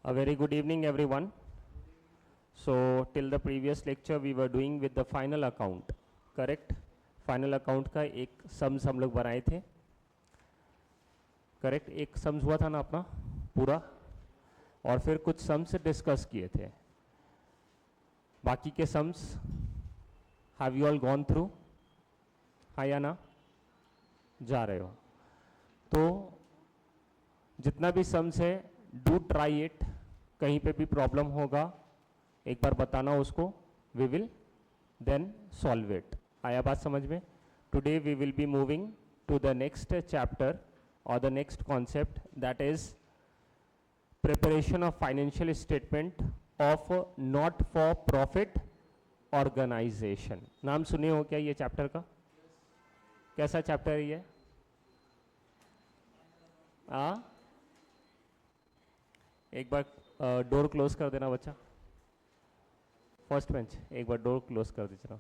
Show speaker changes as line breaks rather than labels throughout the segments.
A very good evening, everyone. So, till the previous lecture, we were doing with the final account, correct? Final account का एक sums हम लोग बनाए थे, correct? एक sums हुआ था ना अपना पूरा, और फिर कुछ सम्स डिस्कस किए थे. बाकी के sums have you all gone through? हाँ या ना? जा रहे हो? तो जितना भी सम्स है, डू ट्राई इट. कहीं पे भी प्रॉब्लम होगा एक बार बताना उसको, we will then solve it. आया बात समझ में? Today we will be moving to the next chapter और the next concept, that is preparation of financial statement of not for profit organisation. नाम सुने हो क्या ये चैप्टर का? कैसा चैप्टर है ये? एक बार डोर क्लोज कर देना बच्चा. फर्स्ट बेंच एक बार डोर क्लोज कर दीजिए.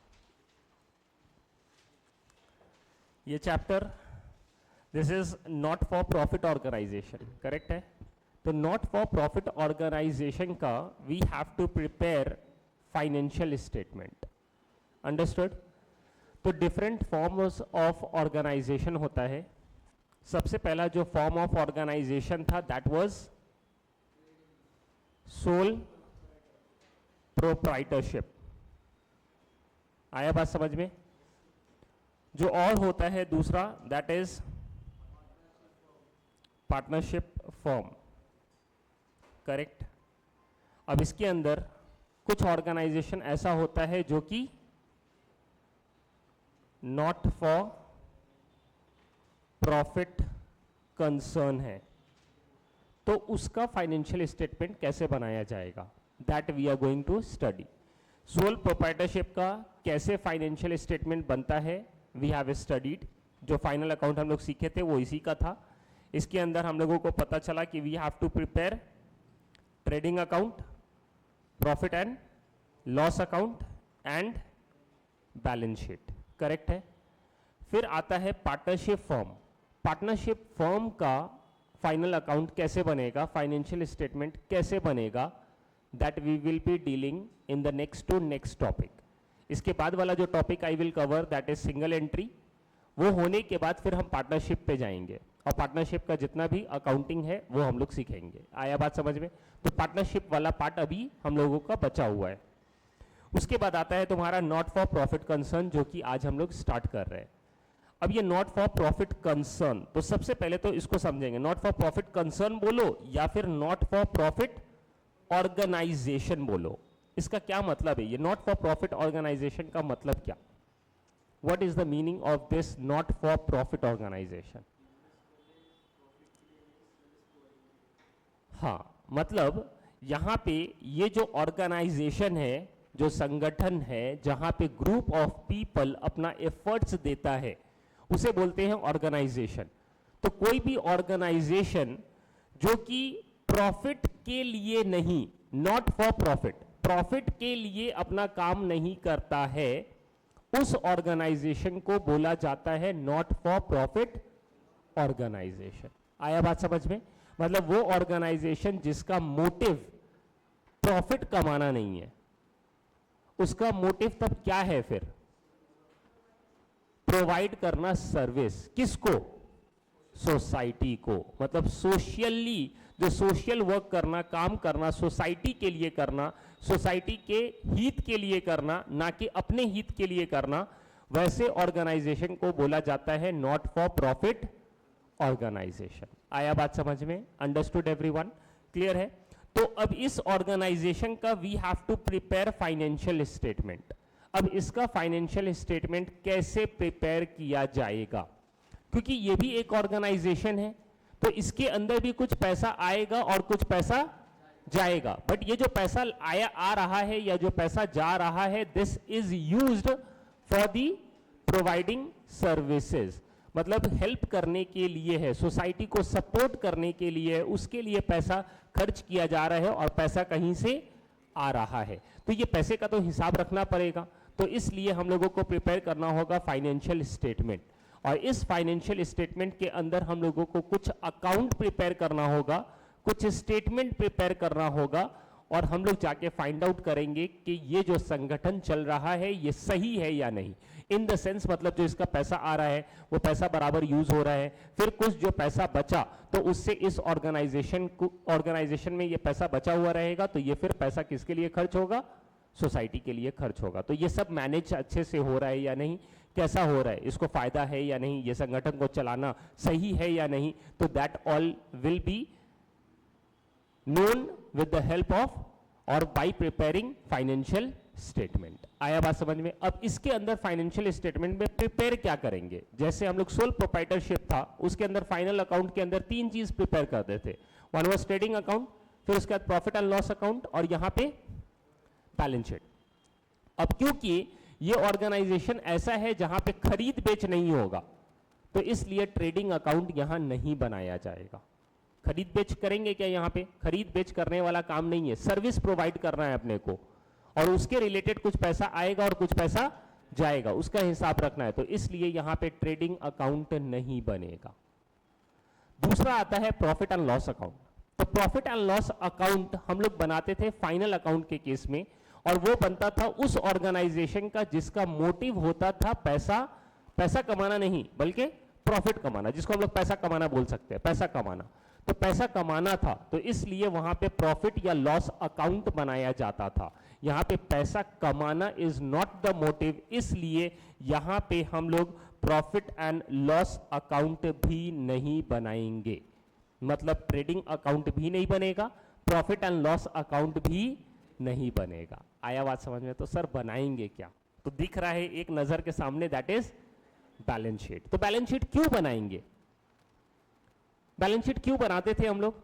ये chapter this is not for profit organisation, correct है? तो नॉट फॉर प्रॉफिट ऑर्गेनाइजेशन का we have to prepare financial statement. Understood? तो डिफरेंट फॉर्म्स ऑफ ऑर्गेनाइजेशन होता है. सबसे पहला जो फॉर्म ऑफ ऑर्गेनाइजेशन था दैट वाज सोल प्रोप्राइटरशिप. आया बात समझ में? जो और होता है दूसरा that is partnership form, correct? अब इसके अंदर कुछ ऑर्गेनाइजेशन ऐसा होता है जो कि नॉट फॉर प्रॉफिट कंसर्न है. तो उसका फाइनेंशियल स्टेटमेंट कैसे बनाया जाएगा, that we are going to study. Sole proprietorship का कैसे फाइनेंशियल स्टेटमेंट बनता है वी हैव स्टडीड. जो फाइनल अकाउंट हम लोग सीखे थे वो इसी का था. इसके अंदर हम लोगों को पता चला कि we have to prepare trading account, profit and loss account and balance sheet, correct है? फिर आता है पार्टनरशिप फॉर्म. पार्टनरशिप फॉर्म का फाइनल अकाउंट कैसे बनेगा, फाइनेंशियल स्टेटमेंट कैसे बनेगा, that we will be dealing in the next to next topic. इसके बाद वाला जो topic I will cover that is single entry. वो होने के बाद फिर हम पार्टनरशिप पे जाएंगे और पार्टनरशिप का जितना भी अकाउंटिंग है वो हम लोग सीखेंगे. आया बात समझ में? तो पार्टनरशिप वाला पार्ट अभी हम लोगों का बचा हुआ है. उसके बाद आता है तुम्हारा नॉट फॉर प्रॉफिट कंसर्न, जो कि आज हम लोग स्टार्ट कर रहे हैं. अब ये नॉट फॉर प्रॉफिट कंसर्न, तो सबसे पहले तो इसको समझेंगे. नॉट फॉर प्रॉफिट कंसर्न बोलो या फिर नॉट फॉर प्रॉफिट ऑर्गेनाइजेशन बोलो, इसका क्या मतलब है? ये नॉट फॉर प्रॉफिट ऑर्गेनाइजेशन का मतलब क्या? What is the meaning of this not for profit organisation? हाँ, मतलब यहां पे ये जो ऑर्गेनाइजेशन है, जो संगठन है, जहां पे ग्रुप ऑफ पीपल अपना एफर्ट्स देता है, उसे बोलते हैं ऑर्गेनाइजेशन. तो कोई भी ऑर्गेनाइजेशन जो कि प्रॉफिट के लिए नहीं, नॉट फॉर प्रॉफिट, प्रॉफिट के लिए अपना काम नहीं करता है, उस ऑर्गेनाइजेशन को बोला जाता है नॉट फॉर प्रॉफिट ऑर्गेनाइजेशन. आया बात समझ में? मतलब वो ऑर्गेनाइजेशन जिसका मोटिव प्रॉफिट कमाना नहीं है. उसका मोटिव तब क्या है फिर? प्रोवाइड करना सर्विस. किसको? सोसाइटी को. मतलब सोशली, जो सोशल वर्क करना, काम करना, सोसाइटी के लिए करना, सोसाइटी के हित के लिए करना, ना कि अपने हित के लिए करना, वैसे ऑर्गेनाइजेशन को बोला जाता है नॉट फॉर प्रॉफिट ऑर्गेनाइजेशन. आया बात समझ में? Understood everyone? क्लियर है? तो अब इस ऑर्गेनाइजेशन का we have to prepare financial statement. अब इसका फाइनेंशियल स्टेटमेंट कैसे प्रिपेयर किया जाएगा? क्योंकि ये भी एक ऑर्गेनाइजेशन है, तो इसके अंदर भी कुछ पैसा आएगा और कुछ पैसा जाएगा. बट ये जो पैसा आया आ रहा है या जो पैसा जा रहा है, this is used for the providing services. मतलब हेल्प करने के लिए है, सोसाइटी को सपोर्ट करने के लिए है, उसके लिए पैसा खर्च किया जा रहा है और पैसा कहीं से आ रहा है. तो ये पैसे का तो हिसाब रखना पड़ेगा. तो इसलिए हम लोगों को प्रिपेयर करना होगा फाइनेंशियल स्टेटमेंट. और इस फाइनेंशियल स्टेटमेंट के अंदर हम लोगों को कुछ अकाउंट प्रिपेयर करना होगा, कुछ स्टेटमेंट प्रिपेयर करना होगा और हम लोग जाके फाइंड आउट करेंगे कि ये जो संगठन चल रहा है ये सही है या नहीं। इन द सेंस मतलब जो इसका पैसा आ रहा है वो पैसा बराबर यूज हो रहा है, फिर कुछ जो पैसा बचा तो उससे इस ऑर्गेनाइजेशन में ये पैसा बचा हुआ रहेगा, तो ये फिर पैसा किसके लिए खर्च होगा, सोसाइटी के लिए खर्च होगा। तो ये सब मैनेज अच्छे से हो रहा है या नहीं, कैसा हो रहा है, इसको फायदा है या नहीं, ये संगठन को चलाना सही है या नहीं, तो that all will be known with the help of or by preparing financial statement। आया बात समझ में। अब इसके अंदर फाइनेंशियल स्टेटमेंट में प्रिपेयर क्या करेंगे, जैसे हम लोग सोल प्रोप्राइटरशिप था उसके अंदर फाइनल अकाउंट के अंदर 3 चीज प्रिपेयर करते थे। वन वाज ट्रेडिंग अकाउंट, फिर उसके बाद प्रॉफिट एंड लॉस अकाउंट और यहाँ पे बैलेंस शीट। अब क्योंकि ये ऑर्गेनाइजेशन ऐसा है जहां पे खरीद बेच नहीं होगा, तो इसलिए ट्रेडिंग अकाउंट यहां नहीं बनाया जाएगा। खरीद बेच करेंगे क्या, यहाँ पे खरीद बेच करने वाला काम नहीं है, सर्विस प्रोवाइड करना है अपने को और उसके रिलेटेड कुछ पैसा आएगा और कुछ पैसा जाएगा, उसका हिसाब रखना है, तो इसलिए यहाँ पे ट्रेडिंग अकाउंट नहीं बनेगा। दूसरा आता है प्रॉफिट एंड लॉस अकाउंट। तो प्रॉफिट एंड लॉस अकाउंट हम लोग बनाते थे फाइनल अकाउंट के केस में, और वो बनता था उस ऑर्गेनाइजेशन का जिसका मोटिव होता था पैसा कमाना नहीं बल्कि प्रॉफिट कमाना, जिसको हम लोग पैसा कमाना बोल सकते हैं, पैसा कमाना। तो पैसा कमाना था, तो इसलिए वहां पे प्रॉफिट या लॉस अकाउंट बनाया जाता था। यहां पे पैसा कमाना इज नॉट द मोटिव, इसलिए यहां पे हम लोग प्रॉफिट एंड लॉस अकाउंट भी नहीं बनाएंगे। मतलब ट्रेडिंग अकाउंट भी नहीं बनेगा, प्रॉफिट एंड लॉस अकाउंट भी नहीं बनेगा। आया बात समझ में। तो सर बनाएंगे क्या, तो दिख रहा है एक नजर के सामने, दैट इज बैलेंस शीट। तो बैलेंस शीट क्यों बनाएंगे, बैलेंस शीट क्यों बनाते थे हम लोग,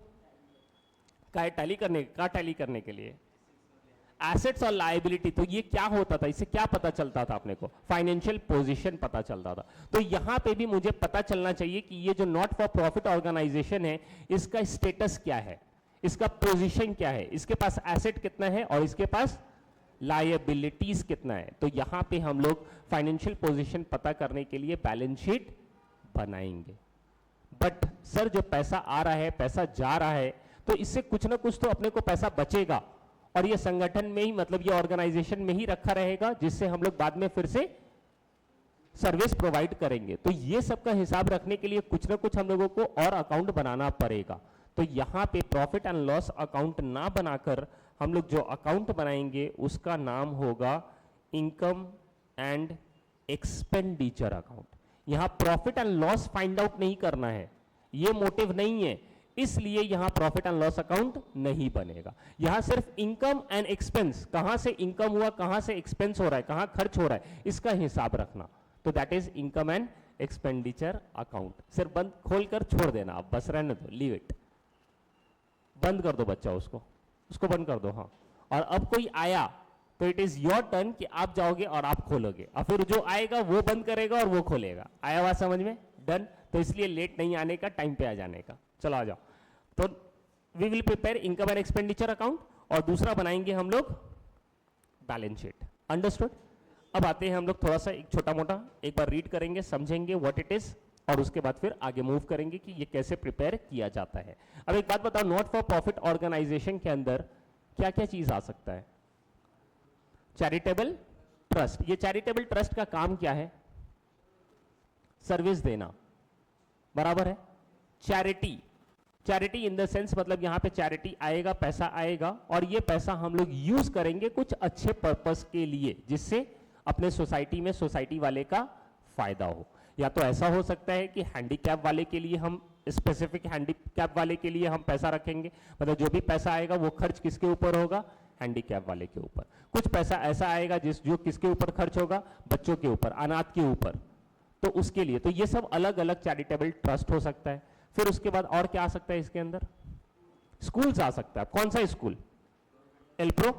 टैली करने के लिए, एसेट्स और लायबिलिटी। तो ये क्या होता था, इससे क्या पता चलता था अपने को, फाइनेंशियल पोजीशन पता चलता था। तो यहां पे भी मुझे पता चलना चाहिए कि ये जो नॉट फॉर प्रॉफिट ऑर्गेनाइजेशन है इसका स्टेटस क्या है, इसका पोजीशन क्या है, इसके पास एसेट कितना है और इसके पास लायबिलिटीज कितना है। तो यहां पे हम लोग फाइनेंशियल पोजीशन पता करने के लिए बैलेंस शीट बनाएंगे। बट सर जो पैसा आ रहा है, पैसा जा रहा है, तो इससे कुछ ना कुछ तो अपने को पैसा बचेगा और ये संगठन में ही, मतलब ये ऑर्गेनाइजेशन में ही रखा रहेगा, जिससे हम लोग बाद में फिर से सर्विस प्रोवाइड करेंगे। तो ये सब का हिसाब रखने के लिए कुछ ना कुछ हम लोगों को और अकाउंट बनाना पड़ेगा। तो यहां पे प्रॉफिट एंड लॉस अकाउंट ना बनाकर हम लोग जो अकाउंट बनाएंगे उसका नाम होगा इनकम एंड एक्सपेंडिचर अकाउंट। यहां profit and loss find out नहीं करना है, ये मोटिव नहीं है, इसलिए यहां प्रॉफिट एंड लॉस अकाउंट नहीं बनेगा। यहां सिर्फ इनकम एंड एक्सपेंस, कहां से इनकम हुआ, कहां से एक्सपेंस हो रहा है, कहां खर्च हो रहा है, इसका हिसाब रखना। तो that is income and expenditure account. सिर्फ बंद खोल कर छोड़ देना, आप बस रहने दो, लीव इट, बंद कर दो बच्चा, उसको बंद कर दो। हाँ, और अब कोई आया तो इट इज योर टर्न कि आप जाओगे और आप खोलोगे, और फिर जो आएगा वो बंद करेगा और वो खोलेगा। आया बात समझ में, डन। तो इसलिए लेट नहीं आने का, टाइम पे आ जाने का। चलो आ जाओ। तो we will prepare income and expenditure account और दूसरा बनाएंगे हम लोग बैलेंस शीट। अंडरस्टूड। अब आते हैं हम लोग थोड़ा सा एक छोटा मोटा एक बार रीड करेंगे, समझेंगे व्हाट इट इज, और उसके बाद फिर आगे मूव करेंगे कि ये कैसे प्रिपेयर किया जाता है। अब एक बात बताओ, नॉट फॉर प्रॉफिट ऑर्गेनाइजेशन के अंदर क्या क्या चीज आ सकता है। Charitable trust. ये चैरिटेबल ट्रस्ट का काम क्या है, सर्विस देना, बराबर है। चैरिटी इन द सेंस मतलब यहां पे चैरिटी आएगा, पैसा आएगा और ये पैसा हम लोग यूज करेंगे कुछ अच्छे पर्पस के लिए, जिससे अपने सोसाइटी में सोसाइटी वाले का फायदा हो। या तो ऐसा हो सकता है कि हैंडीकैप वाले के लिए हम, स्पेसिफिक हैंडीकैप वाले के लिए हम पैसा रखेंगे, मतलब जो भी पैसा आएगा वो खर्च किसके ऊपर होगा, हैंडीकैप वाले के ऊपर। कुछ पैसा ऐसा आएगा जो किसके ऊपर खर्च होगा, बच्चों के ऊपर, अनाथ के ऊपर, तो उसके लिए। तो ये सब अलग अलग चैरिटेबल ट्रस्ट हो सकता है। फिर उसके बाद और क्या आ सकता है इसके अंदर, स्कूल्स आ सकता है। कौन सा स्कूल, एल्प्रो।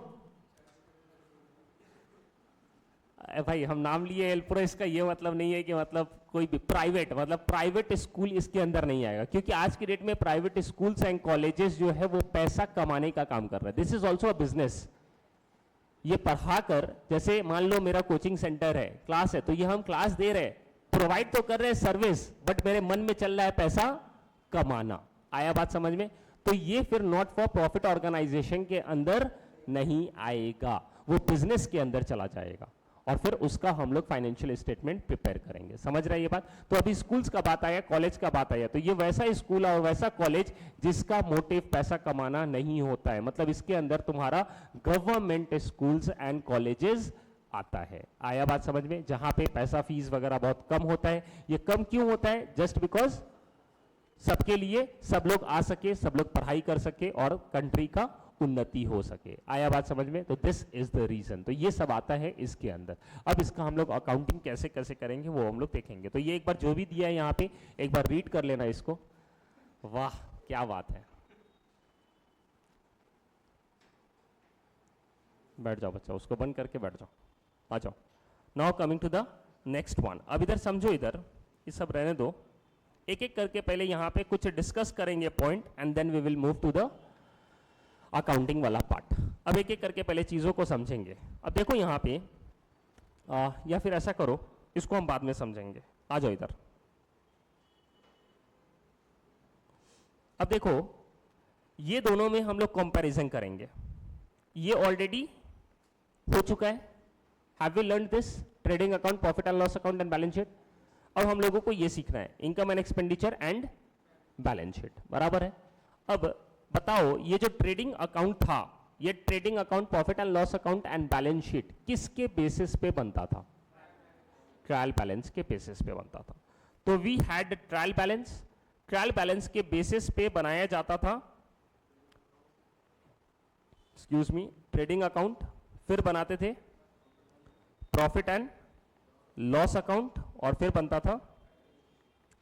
भाई हम नाम लिए एल्प्रो, इसका ये मतलब नहीं है कि मतलब कोई भी प्राइवेट, मतलब प्राइवेट स्कूल इसके अंदर नहीं आएगा, क्योंकि आज की डेट में प्राइवेट स्कूल्स एंड कॉलेजेस जो है वो पैसा कमाने का काम कर रहे हैं। This is also a business. ये पढ़ाकर, जैसे मान लो मेरा कोचिंग सेंटर है, क्लास है, तो ये हम क्लास दे रहे हैं, प्रोवाइड तो कर रहे हैं सर्विस, बट मेरे मन में चल रहा है पैसा कमाना। आया बात समझ में। तो ये फिर नॉट फॉर प्रॉफिट ऑर्गेनाइजेशन के अंदर नहीं आएगा, वो बिजनेस के अंदर चला जाएगा और फिर उसका हम लोग फाइनेंशियल स्टेटमेंट प्रिपेयर करेंगे। समझ रहे हैं ये बात? तो अभी स्कूल्स का बात आया, कॉलेज का बात आया, तो ये वैसा स्कूल और वैसा कॉलेज जिसका मोटिव पैसा कमाना नहीं होता है, मतलब इसके अंदर तुम्हारा गवर्नमेंट स्कूल्स एंड कॉलेजेस आता है। आया बात समझ में? जहां पे पैसा फीस वगैरह बहुत कम होता है। ये कम क्यों होता है? जस्ट बिकॉज सबके लिए, सब लोग आ सके, सब लोग पढ़ाई कर सके और कंट्री का उन्नति हो सके। आया बात समझ में? तो दिस इज द रीजन। तो ये सब आता है इसके अंदर। अब इसका हम लोग अकाउंटिंग कैसे कैसे करेंगे वो हम लोग देखेंगे। तो ये एक बार जो भी दिया है यहाँ पे एक बार रीड कर लेना इसको। वाह क्या बात है, बैठ जाओ बच्चा, उसको बंद करके बैठ जाओ, आ जाओ। Now coming to the next one. अब इधर समझो, इधर ये सब रहने दो, एक एक करके पहले यहाँ पे कुछ डिस्कस करेंगे point and then we will move to the accounting वाला पार्ट। अब एक एक करके पहले चीज़ों को समझेंगे। अब देखो यहाँ पे या फिर ऐसा करो, इसको हम बाद में समझेंगे। आ जाओ इधर। अब देखो ये दोनों में हम लोग कंपैरिजन करेंगे। ये ऑलरेडी हो चुका है। Have we learn this? Trading account, profit and loss account and balance sheet. अब हम लोगों को ये सीखना है, income and expenditure and balance sheet. बराबर है? अब बताओ ये जो ट्रेडिंग अकाउंट था, ये trading account, profit and loss account and balance sheet किसके बेसिस पे बनता था? ट्रायल बैलेंस के बेसिस पे बनता था। तो we had trial balance, trial balance के बेसिस पे बनाया जाता था, एक्सक्यूज मी, ट्रेडिंग अकाउंट, फिर बनाते थे प्रॉफिट एंड लॉस अकाउंट और फिर बनता था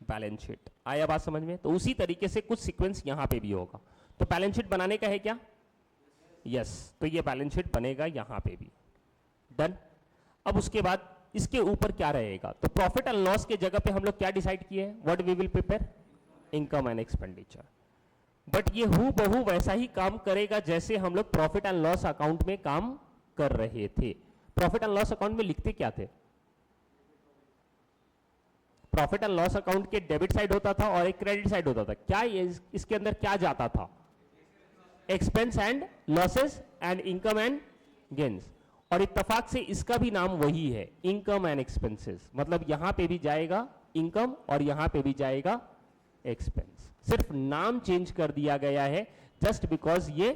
बैलेंस शीट। आया बात समझ में? तो उसी तरीके से कुछ सीक्वेंस यहां पे भी होगा। तो बैलेंस शीट बनाने का है क्या? यस। तो ये बैलेंस शीट बनेगा यहां पे भी। डन। अब उसके बाद इसके ऊपर क्या रहेगा? तो प्रॉफिट एंड लॉस के जगह पे हम लोग क्या डिसाइड किए हैं? What we will prepare? Income and expenditure. But ये हूबहू वैसा ही काम करेगा जैसे हम लोग प्रॉफिट एंड लॉस अकाउंट में काम कर रहे थे। प्रॉफिट एंड लॉस अकाउंट में लिखते क्या थे? प्रॉफिट एंड लॉस अकाउंट के डेबिट साइड होता था और एक क्रेडिट साइड होता था। क्या इसके अंदर क्या जाता था? Expense and losses and income and gains. और इत्तेफाक से इसका भी नाम वही है, इनकम एंड एक्सपेंसेस। मतलब यहां पे भी जाएगा इनकम और यहां पे भी जाएगा एक्सपेंस। सिर्फ नाम चेंज कर दिया गया है जस्ट बिकॉज ये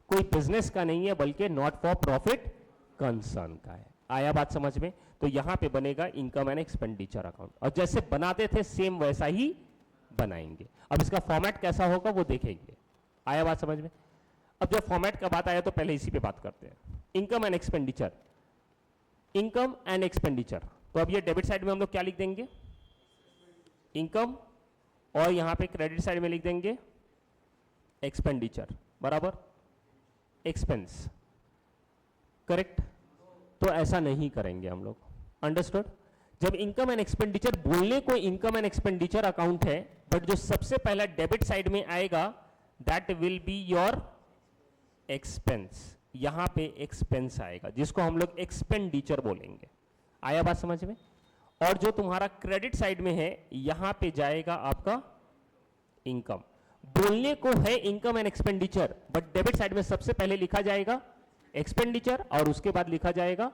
कोई बिजनेस का नहीं है बल्कि नॉट फॉर प्रॉफिट कंसर्न का है। आया बात समझ में? तो यहां पे बनेगा इनकम एंड एक्सपेंडिचर अकाउंट और जैसे बनाते थे सेम वैसा ही बनाएंगे। अब इसका फॉर्मेट कैसा होगा वो देखेंगे। आया बात समझ में? अब जब फॉर्मेट का बात आया तो पहले इसी पे बात करते हैं। Income and expenditure, income and expenditure. तो अब ये डेबिट साइड में हम लोग क्या लिख देंगे? इनकम, और यहां पे क्रेडिट साइड में लिख देंगे एक्सपेंडिचर। बराबर? एक्सपेंस। करेक्ट? तो ऐसा नहीं करेंगे हम लोग। अंडरस्टूड? जब इनकम एंड एक्सपेंडिचर बोलने को इनकम एंड एक्सपेंडिचर अकाउंट है, बट जो सबसे पहला डेबिट साइड में आएगा that will be your expense. यहां पे एक्सपेंस आएगा जिसको हम लोग एक्सपेंडिचर बोलेंगे। आया बात समझ में? और जो तुम्हारा क्रेडिट साइड में है यहां पे जाएगा आपका इनकम। बोलने को है income and expenditure but debit side में सबसे पहले लिखा जाएगा एक्सपेंडिचर और उसके बाद लिखा जाएगा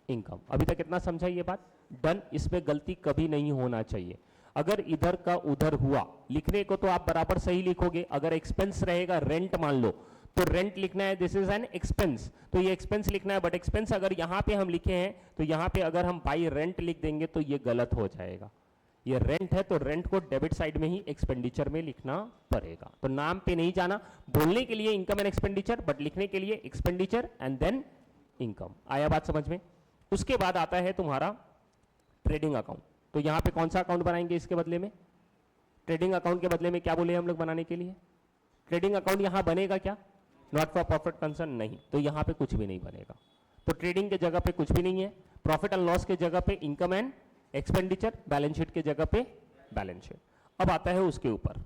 इनकम। अभी तक इतना समझा ये बात? डन। इसमें गलती कभी नहीं होना चाहिए। अगर इधर का उधर हुआ, लिखने को तो आप बराबर सही लिखोगे। अगर एक्सपेंस रहेगा, रेंट मान लो, तो रेंट लिखना है, दिस इज एन एक्सपेंस, तो ये एक्सपेंस लिखना है। बट एक्सपेंस अगर यहां पे हम लिखे हैं तो यहां पे अगर हम बाई रेंट लिख देंगे तो ये गलत हो जाएगा। ये रेंट है तो रेंट को डेबिट साइड में ही एक्सपेंडिचर में लिखना पड़ेगा। तो नाम पे नहीं जाना, बोलने के लिए इनकम एंड एक्सपेंडिचर बट लिखने के लिए एक्सपेंडिचर एंड देन इनकम। आया बात समझ में? उसके बाद आता है तुम्हारा ट्रेडिंग अकाउंट। तो यहां पे कौन सा अकाउंट बनाएंगे इसके बदले में? ट्रेडिंग अकाउंट के बदले में क्या बोले हम लोग बनाने के लिए? ट्रेडिंग अकाउंट यहां बनेगा क्या? नॉट फॉर प्रॉफिट कंसर्न नहीं, तो यहां पे कुछ भी नहीं बनेगा। तो ट्रेडिंग के जगह पे कुछ भी नहीं है, प्रॉफिट एंड लॉस के जगह पे income and expenditure, balance sheet के जगह पे बैलेंस शीट। अब आता है उसके ऊपर,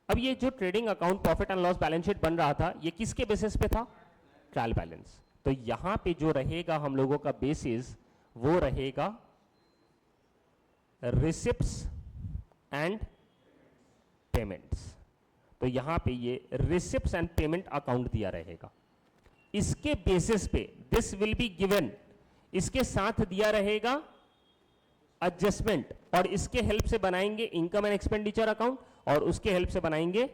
अब ये जो trading account, profit and loss, balance sheet बन रहा था, ये किसके बेसिस पे था? Trial balance. तो यहां पे जो रहेगा हम लोगों का बेसिस वो रहेगा रिसिप्ट्स एंड पेमेंट्स। तो यहां पे ये रिसिप्ट्स एंड पेमेंट अकाउंट दिया रहेगा। इसके बेसिस पे दिस विल बी गिवन, इसके साथ दिया रहेगा एडजस्टमेंट, और इसके हेल्प से बनाएंगे इनकम एंड एक्सपेंडिचर अकाउंट, और उसके हेल्प से बनाएंगे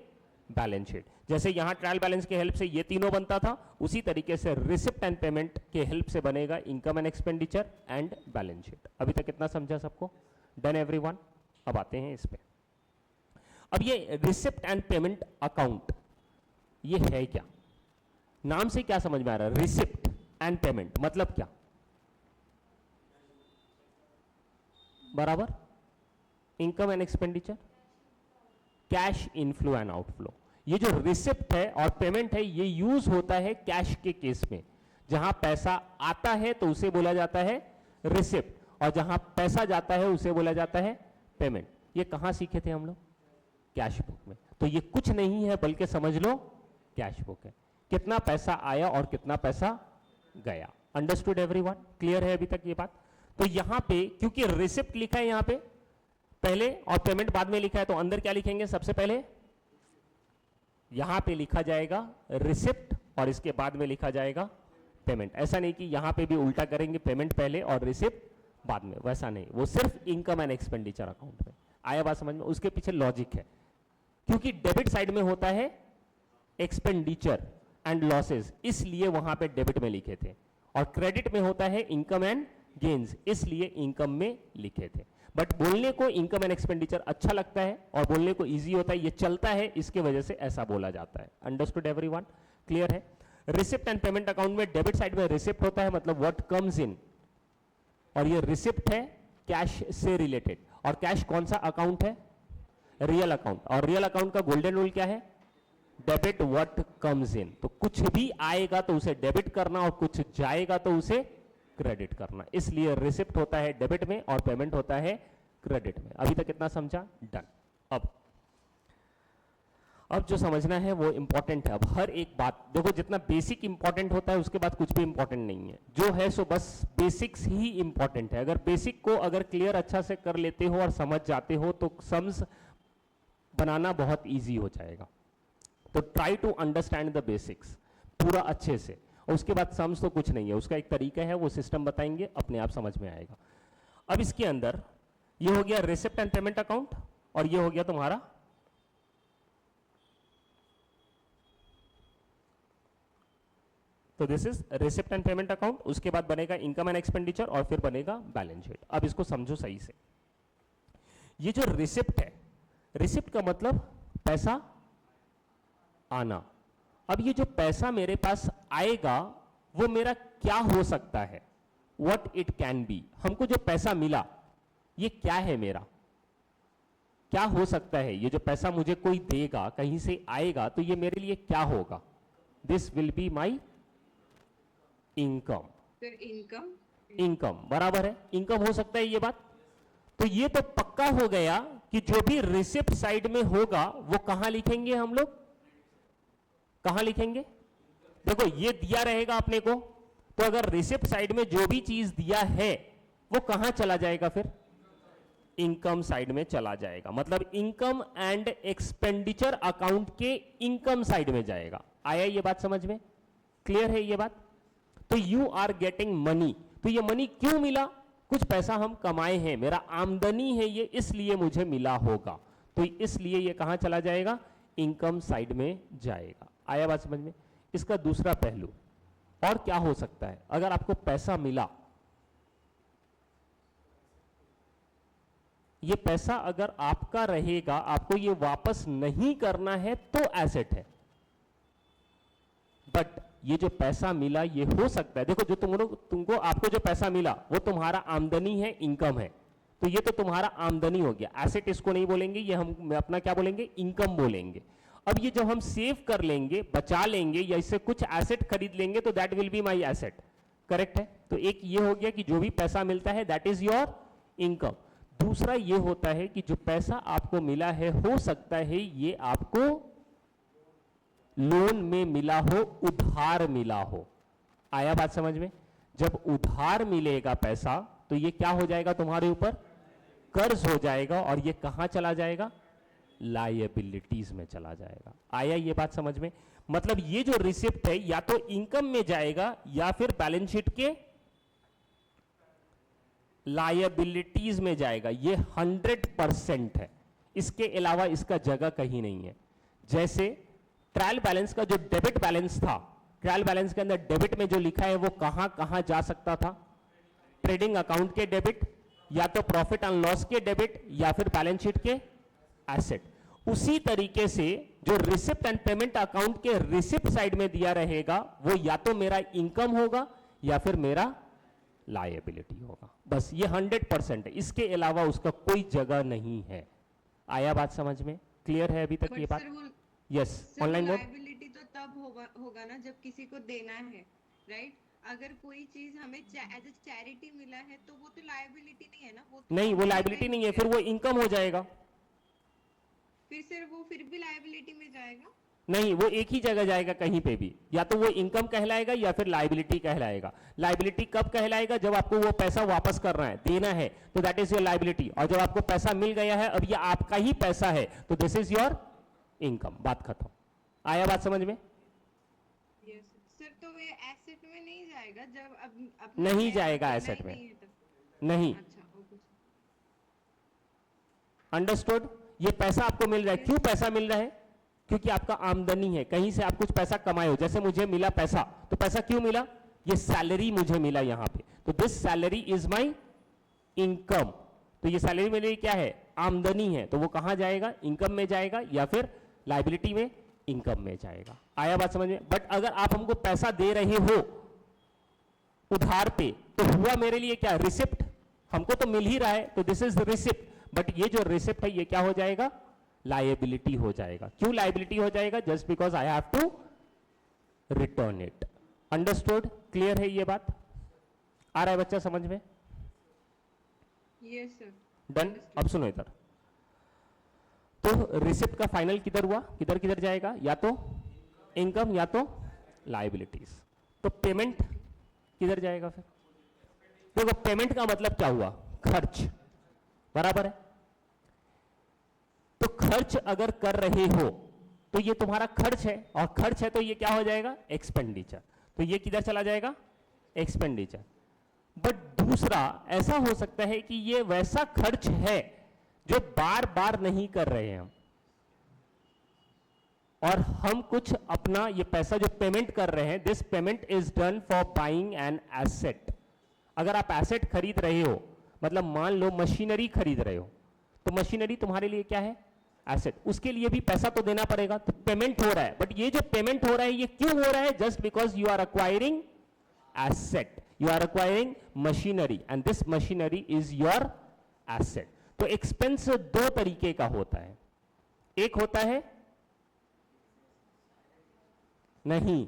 बैलेंस शीट। जैसे यहां ट्रायल बैलेंस के हेल्प से ये तीनों बनता था, उसी तरीके से रिसिप्ट एंड पेमेंट के हेल्प से बनेगा income and expenditure and balance sheet. अभी तक कितना समझा सबको? Done everyone? अब आते हैं इस पे। अब ये रिसिप्ट एंड पेमेंट अकाउंट ये है क्या? नाम से क्या समझ में आ रहा है? रिसिप्ट एंड पेमेंट मतलब क्या? बराबर, income and expenditure, cash inflow and outflow. ये जो रिसिप्ट है और पेमेंट है ये यूज होता है कैश के केस में। जहां पैसा आता है तो उसे बोला जाता है रिसिप्ट, और जहां पैसा जाता है उसे बोला जाता है पेमेंट। ये कहां सीखे थे हम लोग? कैश बुक में। तो ये कुछ नहीं है बल्कि समझ लो कैश बुक है। कितना पैसा आया और कितना पैसा गया। Understood everyone? क्लियर है अभी तक ये बात? तो यहां पे क्योंकि रिसिप्ट लिखा है यहां पे पहले और पेमेंट बाद में लिखा है, तो अंदर क्या लिखेंगे? सबसे पहले यहां पे लिखा जाएगा रिसिप्ट और इसके बाद में लिखा जाएगा पेमेंट। ऐसा नहीं कि यहां पे भी उल्टा करेंगे, पेमेंट पहले और रिसिप्ट बाद में, वैसा नहीं। वो सिर्फ इनकम एंड एक्सपेंडिचर अकाउंट में। आया बात समझ में? उसके पीछे लॉजिक है, क्योंकि डेबिट साइड में होता है एक्सपेंडिचर एंड लॉसेस, इसलिए वहां पे डेबिट में लिखे थे, और क्रेडिट में होता है इनकम एंड गेन्स, इसलिए इनकम में लिखे थे। बट बोलने को इनकम एंड एक्सपेंडिचर अच्छा लगता है और बोलने को इजी होता है, ये चलता है, इसके वजह से ऐसा बोला जाता है। Understood everyone? क्लियर है? रिसिप्ट एंड पेमेंट अकाउंट में डेबिट साइड में रिसिप्ट होता है, मतलब व्हाट कम्स इन, और ये रिसिप्ट है कैश से रिलेटेड। और कैश कौन सा अकाउंट है? Real account. और रियल अकाउंट का गोल्डन रूल क्या है? Debit what comes in. तो कुछ भी आएगा तो उसे डेबिट करना और कुछ जाएगा तो उसे क्रेडिट करना, इसलिए रिसिप्ट होता है डेबिट में और पेमेंट होता है क्रेडिट में। अभी तक कितना समझा? डन। अब जो समझना है वो इंपॉर्टेंट है। अब हर एक बात देखो, जितना बेसिक इंपॉर्टेंट होता है उसके बाद कुछ भी इंपॉर्टेंट नहीं है। जो है सो बस बेसिक्स ही इंपॉर्टेंट है। अगर बेसिक को अगर क्लियर अच्छा से कर लेते हो और समझ जाते हो तो सम्स बनाना बहुत इजी हो जाएगा। तो try to understand the basics पूरा अच्छे से, और उसके बाद सम्स तो कुछ नहीं है, उसका एक तरीका है, वो सिस्टम बताएंगे, अपने आप समझ में आएगा। अब इसके अंदर ये हो गया रिसिप्ट एंड पेमेंट अकाउंट, और ये हो गया तुम्हारा तो this is receipt and payment account. उसके बाद बनेगा इनकम एंड एक्सपेंडिचर और फिर बनेगा बैलेंस शीट। अब इसको समझो सही से। ये जो रिसिप्ट है, रिसिप्ट का मतलब पैसा आना। अब ये जो पैसा मेरे पास आएगा वो मेरा क्या हो सकता है? What it can be. हमको जो पैसा मिला ये क्या है? मेरा क्या हो सकता है? ये जो पैसा मुझे कोई देगा, कहीं से आएगा, तो ये मेरे लिए क्या होगा? This will be my income. Income बराबर है, इनकम हो सकता है ये बात। तो ये तो पक्का हो गया कि जो भी रिसिप्ट साइड में होगा वो कहां लिखेंगे हम लोग? कहां लिखेंगे? देखो ये दिया रहेगा अपने को, तो अगर रिसिप्ट साइड में जो भी चीज दिया है वो कहां चला जाएगा? फिर इनकम साइड में चला जाएगा। मतलब इनकम एंड एक्सपेंडिचर अकाउंट के इनकम साइड में जाएगा। आया ये बात समझ में? क्लियर है ये बात? तो यू आर गेटिंग मनी। तो ये मनी क्यों मिला? कुछ पैसा हम कमाए हैं, मेरा आमदनी है ये, इसलिए मुझे मिला होगा। तो इसलिए ये कहां चला जाएगा? इनकम साइड में जाएगा। आया बात समझ में? इसका दूसरा पहलू और क्या हो सकता है? अगर आपको पैसा मिला, ये पैसा अगर आपका रहेगा, आपको ये वापस नहीं करना है तो एसेट है। बट ये जो पैसा मिला ये हो सकता है, देखो जो तुमको आपको जो पैसा मिला वो तुम्हारा आमदनी है, इनकम है, तो ये तो तुम्हारा आमदनी हो गया। एसेट इसको नहीं बोलेंगे, ये हम अपना क्या बोलेंगे? इनकम बोलेंगे। अब ये जो हम सेव कर लेंगे, बचा लेंगे या इससे कुछ एसेट खरीद लेंगे तो that will be my asset. Correct है? तो एक ये हो गया कि जो भी पैसा मिलता है दैट इज योर इनकम। दूसरा ये होता है कि जो पैसा आपको मिला है, हो सकता है ये आपको लोन में मिला हो, उधार मिला हो। आया बात समझ में? जब उधार मिलेगा पैसा तो ये क्या हो जाएगा? तुम्हारे ऊपर कर्ज हो जाएगा, और ये कहां चला जाएगा? लायबिलिटीज में चला जाएगा। आया ये बात समझ में? मतलब ये जो रिसिप्ट है या तो इनकम में जाएगा या फिर बैलेंस शीट के लायबिलिटीज में जाएगा। ये 100% है, इसके अलावा इसका जगह कहीं नहीं है। जैसे ट्रायल बैलेंस का जो डेबिट बैलेंस था, ट्रायल बैलेंस के अंदर डेबिट में जो लिखा है वो कहां कहां जा सकता था? ट्रेडिंग अकाउंट के डेबिट, या तो प्रॉफिट एंड लॉस के डेबिट, या फिर बैलेंस शीट के एसेट। उसी तरीके से जो रिसिप्ट एंड पेमेंट अकाउंट के रिसिप्ट साइड में दिया रहेगा वो या तो मेरा इनकम होगा या फिर मेरा लायबिलिटी होगा। बस ये 100% है, इसके अलावा उसका कोई जगह नहीं है। आया बात समझ में? क्लियर है अभी तक ये बात? Yes, online mode.
लायबिलिटी तो तब होगा ना जब किसी को देना है, राइट? अगर कोई चीज हमें एज ए चैरिटी मिला है तो वो तो लायबिलिटी नहीं है ना। वो तो
नहीं, वो लायबिलिटी नहीं है, फिर वो इनकम हो जाएगा।
फिर भी लायबिलिटी में जाएगा?
नहीं, वो एक ही जगह जाएगा कहीं पे भी, या तो वो इनकम कहलाएगा या फिर लायबिलिटी कहलाएगा। लायबिलिटी कब कहलाएगा? जब आपको वो पैसा वापस करना है, देना है, तो दैट इज योर लायबिलिटी। और जब आपको पैसा मिल गया है, अब ये आपका ही पैसा है, तो दिस इज योर इनकम। बात खत्म। आया बात समझ में?
सर, तो ये एसेट में नहीं जाएगा जब
नहीं जाएगा एसेट में, नहीं। अंडरस्टूड? ये पैसा आपको मिल रहा है, क्यों पैसा मिल रहा है? क्योंकि आपका आमदनी है, कहीं से आप कुछ पैसा कमाए हो। जैसे मुझे मिला पैसा, तो पैसा क्यों मिला? ये सैलरी मुझे मिला यहां पे, तो this salary is my income. तो ये सैलरी मेरे लिए क्या है? आमदनी है। तो वो कहां जाएगा? इनकम में जाएगा या फिर लायबिलिटी में? इनकम में जाएगा। आया बात समझ में? बट अगर आप हमको पैसा दे रहे हो उधार पे, तो हुआ मेरे लिए क्या? रिसिप्ट। हमको तो मिल ही रहा है, तो दिस इज रिसिप्ट। बट ये जो रिसिप्ट है ये क्या हो जाएगा? लायबिलिटी हो जाएगा। क्यों लायबिलिटी हो जाएगा? Just because I have to return it. Understood? Clear है ये बात? आ रहा है बच्चा समझ में?
Yes sir.
डन। अब सुनो इधर, तो रिसिप्ट का फाइनल किधर हुआ? किधर किधर जाएगा? या तो इनकम या तो लायबिलिटीज। तो पेमेंट किधर जाएगा फिर? देखो, पेमेंट का मतलब क्या हुआ? खर्च, बराबर है। तो खर्च अगर कर रहे हो तो ये तुम्हारा खर्च है, और खर्च है तो ये क्या हो जाएगा? एक्सपेंडिचर। तो ये किधर चला जाएगा? एक्सपेंडिचर। बट दूसरा ऐसा हो सकता है कि ये वैसा खर्च है जो बार बार नहीं कर रहे हैं हम, और हम कुछ अपना ये पैसा जो पेमेंट कर रहे हैं, this payment is done for buying an asset. अगर आप एसेट खरीद रहे हो, मतलब मान लो मशीनरी खरीद रहे हो, तो मशीनरी तुम्हारे लिए क्या है? एसेट। उसके लिए भी पैसा तो देना पड़ेगा, तो पेमेंट हो रहा है। बट ये जो पेमेंट हो रहा है ये क्यों हो रहा है? Just because you are acquiring asset, you are acquiring machinery, and this machinery is your asset. तो एक्सपेंस दो तरीके का होता है। एक होता है नहीं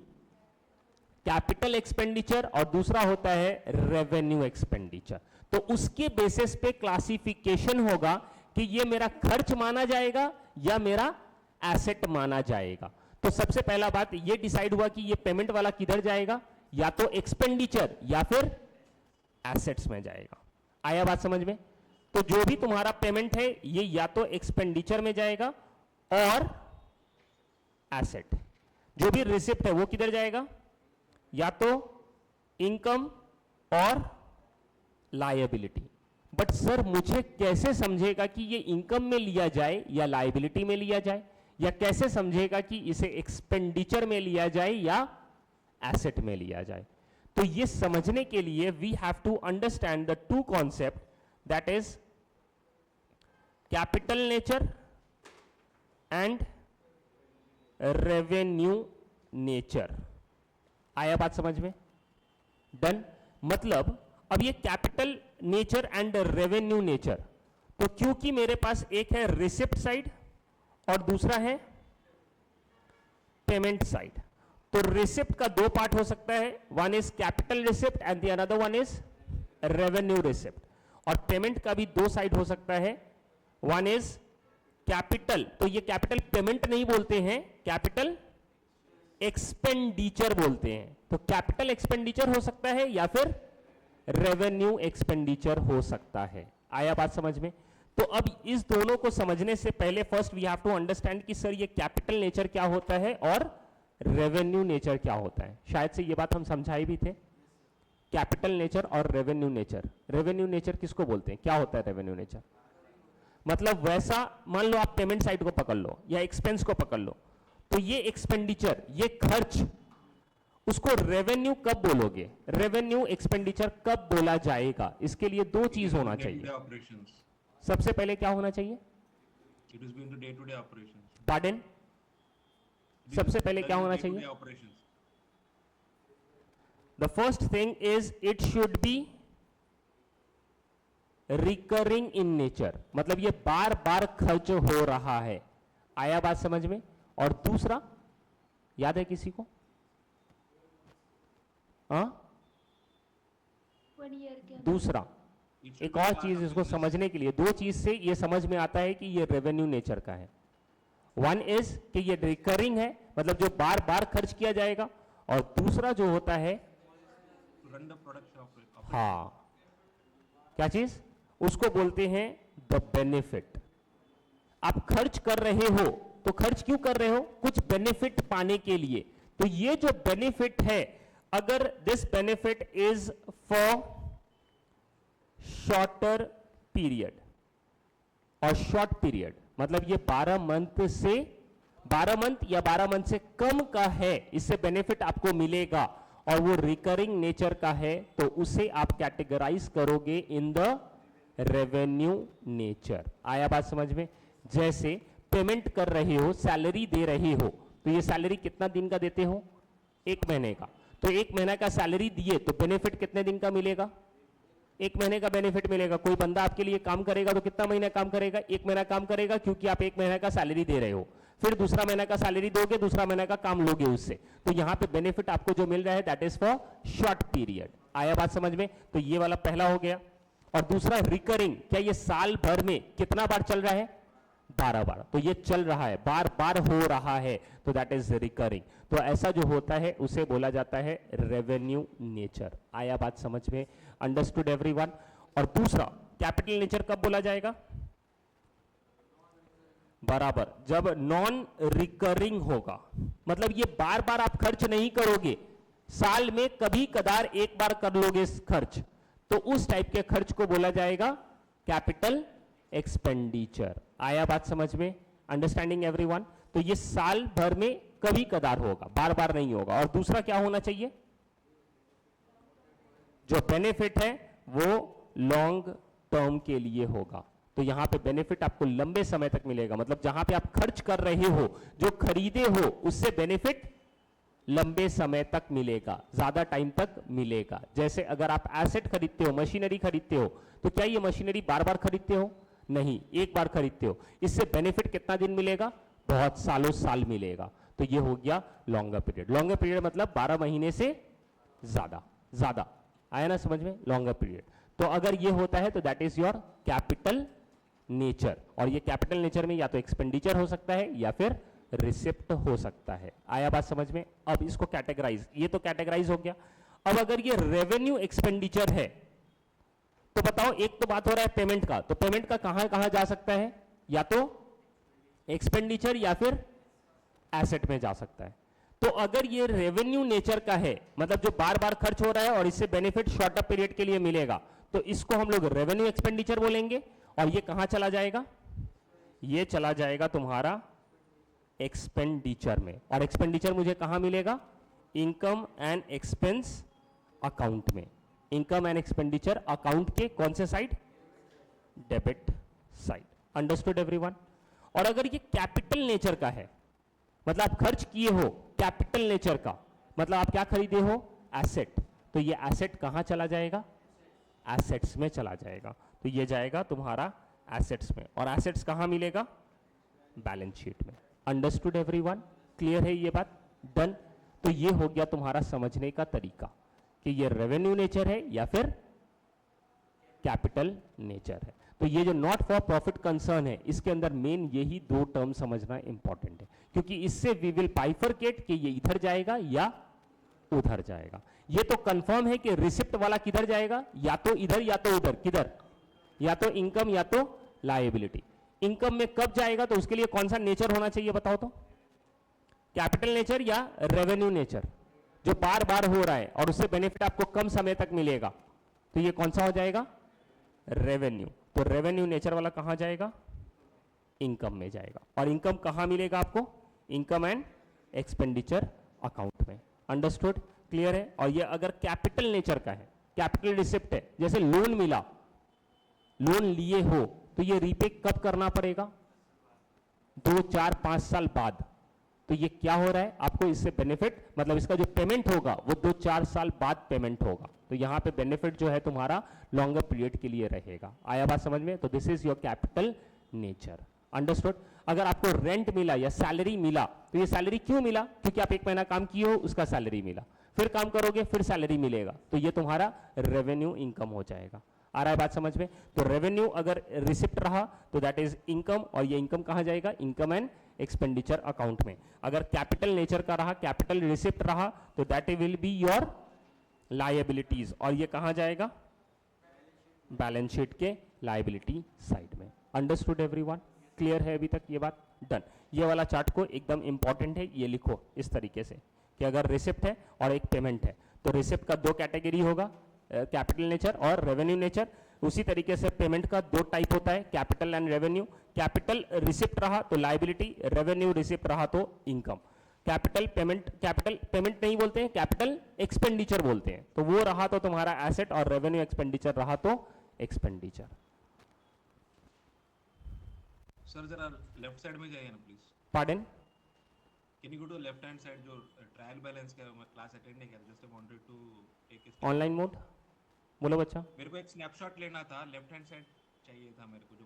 कैपिटल एक्सपेंडिचर, और दूसरा होता है रेवेन्यू एक्सपेंडिचर। तो उसके बेसिस पे क्लासिफिकेशन होगा कि ये मेरा खर्च माना जाएगा या मेरा एसेट माना जाएगा। तो सबसे पहला बात ये डिसाइड हुआ कि ये पेमेंट वाला किधर जाएगा? या तो एक्सपेंडिचर या फिर एसेट्स में जाएगा। आया बात समझ में? तो जो भी तुम्हारा पेमेंट है ये या तो एक्सपेंडिचर में जाएगा और एसेट। जो भी रिसिप्ट है वो किधर जाएगा? या तो इनकम और लायबिलिटी। बट सर मुझे कैसे समझेगा कि ये इनकम में लिया जाए या लायबिलिटी में लिया जाए, या कैसे समझेगा कि इसे एक्सपेंडिचर में लिया जाए या एसेट में लिया जाए? तो ये समझने के लिए we have to understand the two concept, that is capital nature and revenue nature. आया बात समझ में? डन। मतलब अब ये capital nature and revenue nature, तो क्योंकि मेरे पास एक है रिसिप्ट साइड और दूसरा है पेमेंट साइड, तो रिसिप्ट का दो पार्ट हो सकता है, one is capital receipt and the another one is revenue receipt. और पेमेंट का भी दो साइड हो सकता है, वन इज कैपिटल, तो ये कैपिटल पेमेंट नहीं बोलते हैं, कैपिटल एक्सपेंडिचर बोलते हैं। तो कैपिटल एक्सपेंडिचर हो सकता है या फिर रेवेन्यू एक्सपेंडिचर हो सकता है। आया बात समझ में? तो अब इस दोनों को समझने से पहले first we have to understand कि सर ये कैपिटल नेचर क्या होता है और रेवेन्यू नेचर क्या होता है। शायद से ये बात हम समझाए भी थे, कैपिटल नेचर और रेवेन्यू नेचर। रेवेन्यू नेचर किसको बोलते हैं, क्या होता है रेवेन्यू नेचर? मतलब वैसा, मान लो आप पेमेंट साइड को पकड़ लो या एक्सपेंस को पकड़ लो, तो ये एक्सपेंडिचर, ये खर्च, उसको रेवेन्यू कब बोलोगे, रेवेन्यू एक्सपेंडिचर कब बोला जाएगा? इसके लिए दो चीज होना चाहिए। सबसे पहले क्या होना चाहिए?
It is going to day-to-day operations.
Pardon, सबसे पहले क्या होना चाहिए?
Operations.
The first thing is it should be recurring in nature, मतलब ये बार बार खर्च हो रहा है। आया बात समझ में? और दूसरा याद है किसी को? हाँ, दूसरा एक और चीज इसको समझने के लिए, दो चीज से ये समझ में आता है कि ये रेवेन्यू नेचर का है। वन इज कि ये रिकरिंग है, मतलब जो बार बार खर्च किया जाएगा, और दूसरा जो होता है,
Run the production operation.
हाँ, क्या चीज? उसको बोलते हैं द बेनिफिट। आप खर्च कर रहे हो तो खर्च क्यों कर रहे हो? कुछ बेनिफिट पाने के लिए। तो ये जो बेनिफिट है, अगर this benefit is for shorter period, और शॉर्ट पीरियड मतलब ये 12 मंथ से 12 मंथ या 12 मंथ से कम का है, इससे बेनिफिट आपको मिलेगा, और वो रिकरिंग नेचर का है, तो उसे आप कैटेगराइज करोगे इन द रेवेन्यू नेचर। आया बात समझ में? जैसे पेमेंट कर रहे हो, सैलरी दे रहे हो, तो ये सैलरी कितना दिन का देते हो? 1 महीने का। तो 1 महीना का सैलरी दिए तो बेनिफिट कितने दिन का मिलेगा? 1 महीने का बेनिफिट मिलेगा। कोई बंदा आपके लिए काम करेगा तो कितना महीना काम करेगा? 1 महीना काम करेगा, क्योंकि आप 1 महीने का सैलरी दे रहे हो। फिर दूसरा महीना का सैलरी दोगे, दूसरा महीना का काम लोगे उससे, तो यहां पे बेनिफिट आपको जो मिल रहा है that is for short period. आया बात समझ में? तो ये वाला पहला हो गया। और दूसरा रिकरिंग, क्या ये साल भर में कितना बार चल रहा है? 12 बार। तो ये चल रहा है, बार बार हो रहा है, तो दैट इज रिकरिंग। तो ऐसा जो होता है उसे बोला जाता है रेवेन्यू नेचर। आया बात समझ में? Understood everyone? और दूसरा कैपिटल नेचर कब बोला जाएगा? बराबर, जब नॉन रिकरिंग होगा, मतलब ये बार बार आप खर्च नहीं करोगे, साल में कभी कदार एक बार कर लोगे इस खर्च, तो उस टाइप के खर्च को बोला जाएगा कैपिटल एक्सपेंडिचर। आया बात समझ में? Understanding everyone? तो ये साल भर में कभी कदार होगा, बार बार नहीं होगा। और दूसरा क्या होना चाहिए? जो बेनिफिट है वो लॉन्ग टर्म के लिए होगा। तो यहां पे बेनिफिट आपको लंबे समय तक मिलेगा, मतलब जहां पे आप खर्च कर रहे हो, जो खरीदे हो, उससे बेनिफिट लंबे समय तक मिलेगा, ज्यादा टाइम तक मिलेगा। जैसे अगर आप एसेट खरीदते हो, मशीनरी खरीदते हो, तो क्या ये मशीनरी बार बार खरीदते हो? नहीं, एक बार खरीदते हो। इससे बेनिफिट कितना दिन मिलेगा? बहुत सालों साल मिलेगा। तो ये हो गया लॉन्गर पीरियड। लॉन्गर पीरियड मतलब 12 महीने से ज्यादा। ज्यादा आया ना समझ में? Longer period. तो अगर ये होता है तो that is your capital nature. और ये कैपिटल नेचर में या तो एक्सपेंडिचर हो सकता है या फिर रिसिप्ट हो सकता है। आया बात समझ में? अब इसको कैटेगराइज, ये तो कैटेगराइज हो गया। अब अगर ये रेवेन्यू एक्सपेंडिचर है तो बताओ, एक तो बात हो रहा है पेमेंट का, तो पेमेंट का कहां कहां जा सकता है? या तो एक्सपेंडिचर या फिर एसेट में जा सकता है। तो अगर ये रेवेन्यू नेचर का है, मतलब जो बार बार खर्च हो रहा है और इससे बेनिफिट शॉर्टर पीरियड के लिए मिलेगा, तो इसको हम लोग रेवेन्यू एक्सपेंडिचर बोलेंगे। और ये कहां चला जाएगा? ये चला जाएगा तुम्हारा एक्सपेंडिचर में। और एक्सपेंडिचर मुझे कहां मिलेगा? इनकम एंड एक्सपेंस अकाउंट में। इनकम एंड एक्सपेंडिचर अकाउंट के कौन से side? Debit side. Understood everyone? और अगर ये कैपिटल नेचर का है, मतलब आप खर्च किए हो कैपिटल नेचर का, मतलब आप क्या खरीदे हो? एसेट। तो ये एसेट कहां चला जाएगा? एसेट्स में चला जाएगा। तो ये जाएगा तुम्हारा एसेट्स में। और एसेट्स कहां मिलेगा? बैलेंस शीट में। Understood everyone? क्लियर है ये बात? डन। तो ये हो गया तुम्हारा समझने का तरीका कि ये रेवेन्यू नेचर है या फिर कैपिटल नेचर है। तो ये जो नॉट फॉर प्रॉफिट कंसर्न है, इसके अंदर मेन यही दो टर्म समझना इंपॉर्टेंट है, क्योंकि इससे वी विल बाइफरकेट कि ये इधर जाएगा या उधर जाएगा। ये तो कंफर्म है कि रिसिप्ट वाला किधर जाएगा? या तो इधर या तो उधर। किधर? या तो इनकम या तो लायबिलिटी। इनकम में कब जाएगा तो उसके लिए कौन सा नेचर होना चाहिए बताओ तो, कैपिटल नेचर या रेवेन्यू नेचर, जो बार बार हो रहा है और उससे बेनिफिट आपको कम समय तक मिलेगा, तो ये कौन सा हो जाएगा, रेवेन्यू। तो रेवेन्यू नेचर वाला कहां जाएगा, इनकम में जाएगा। और इनकम कहां मिलेगा आपको, इनकम एंड एक्सपेंडिचर अकाउंट में। अंडरस्टूड, क्लियर है। और ये अगर कैपिटल नेचर का है, कैपिटल रिसिप्ट है, जैसे लोन मिला, लोन लिए हो, तो ये रीपे कब करना पड़ेगा, 2, 4, 5 साल बाद। तो ये क्या हो रहा है, आपको इससे बेनिफिट, मतलब इसका जो पेमेंट होगा वो 2, 4 साल बाद पेमेंट होगा। तो यहां पे बेनिफिट जो है तुम्हारा लॉन्गर पीरियड के लिए रहेगा। आया बात समझ में। तो this is your capital nature. Understood. अगर आपको रेंट मिला या सैलरी मिला, तो ये सैलरी क्यों मिला, क्योंकि आप 1 महीना काम किए हो, उसका सैलरी मिला, फिर काम करोगे फिर सैलरी मिलेगा, तो ये तुम्हारा रेवेन्यू इनकम हो जाएगा। आ रहा है बात समझ में। तो रेवेन्यू अगर रिसिप्ट रहा तो दैट इज इनकम, और ये इनकम कहां जाएगा, इनकम एंड एक्सपेंडिचर अकाउंट में। अगर कैपिटल नेचर का रहा, कैपिटल रिसिप्ट रहा, तो that will be your liabilities, और ये कहां जाएगा, बैलेंस शीट के लायबिलिटी साइड में। अंडरस्टूड एवरीवन, क्लियर है अभी तक ये बात, डन। ये वाला चार्ट को एकदम इंपॉर्टेंट है, ये लिखो इस तरीके से कि अगर रिसिप्ट है और एक पेमेंट है, तो रिसिप्ट का 2 कैटेगरी होगा, कैपिटल नेचर और रेवेन्यू नेचर। उसी तरीके से पेमेंट का 2 टाइप होता है, capital and revenue. Capital receipt रहा तो लायबिलिटी, रेवेन्यू रिसिप्ट रहा तो इनकम। कैपिटल पेमेंट नहीं बोलते हैं, कैपिटल एक्सपेंडिचर बोलते हैं। तो वो रहा तो तुम्हारा एसेट, और रेवेन्यू एक्सपेंडिचर रहा तो एक्सपेंडिचर।
सर जरा लेफ्ट साइड में जाइए ना please.
Pardon,
can you go to left hand side, जो ट्रायल बैलेंस का मैं क्लास अटेंड नहीं किया, just I wanted to take
online mode बोलो बच्चा।
मेरे को एक स्नैपशॉट लेना था, लेफ्ट हैंड साइड चाहिए था मेरे को, जो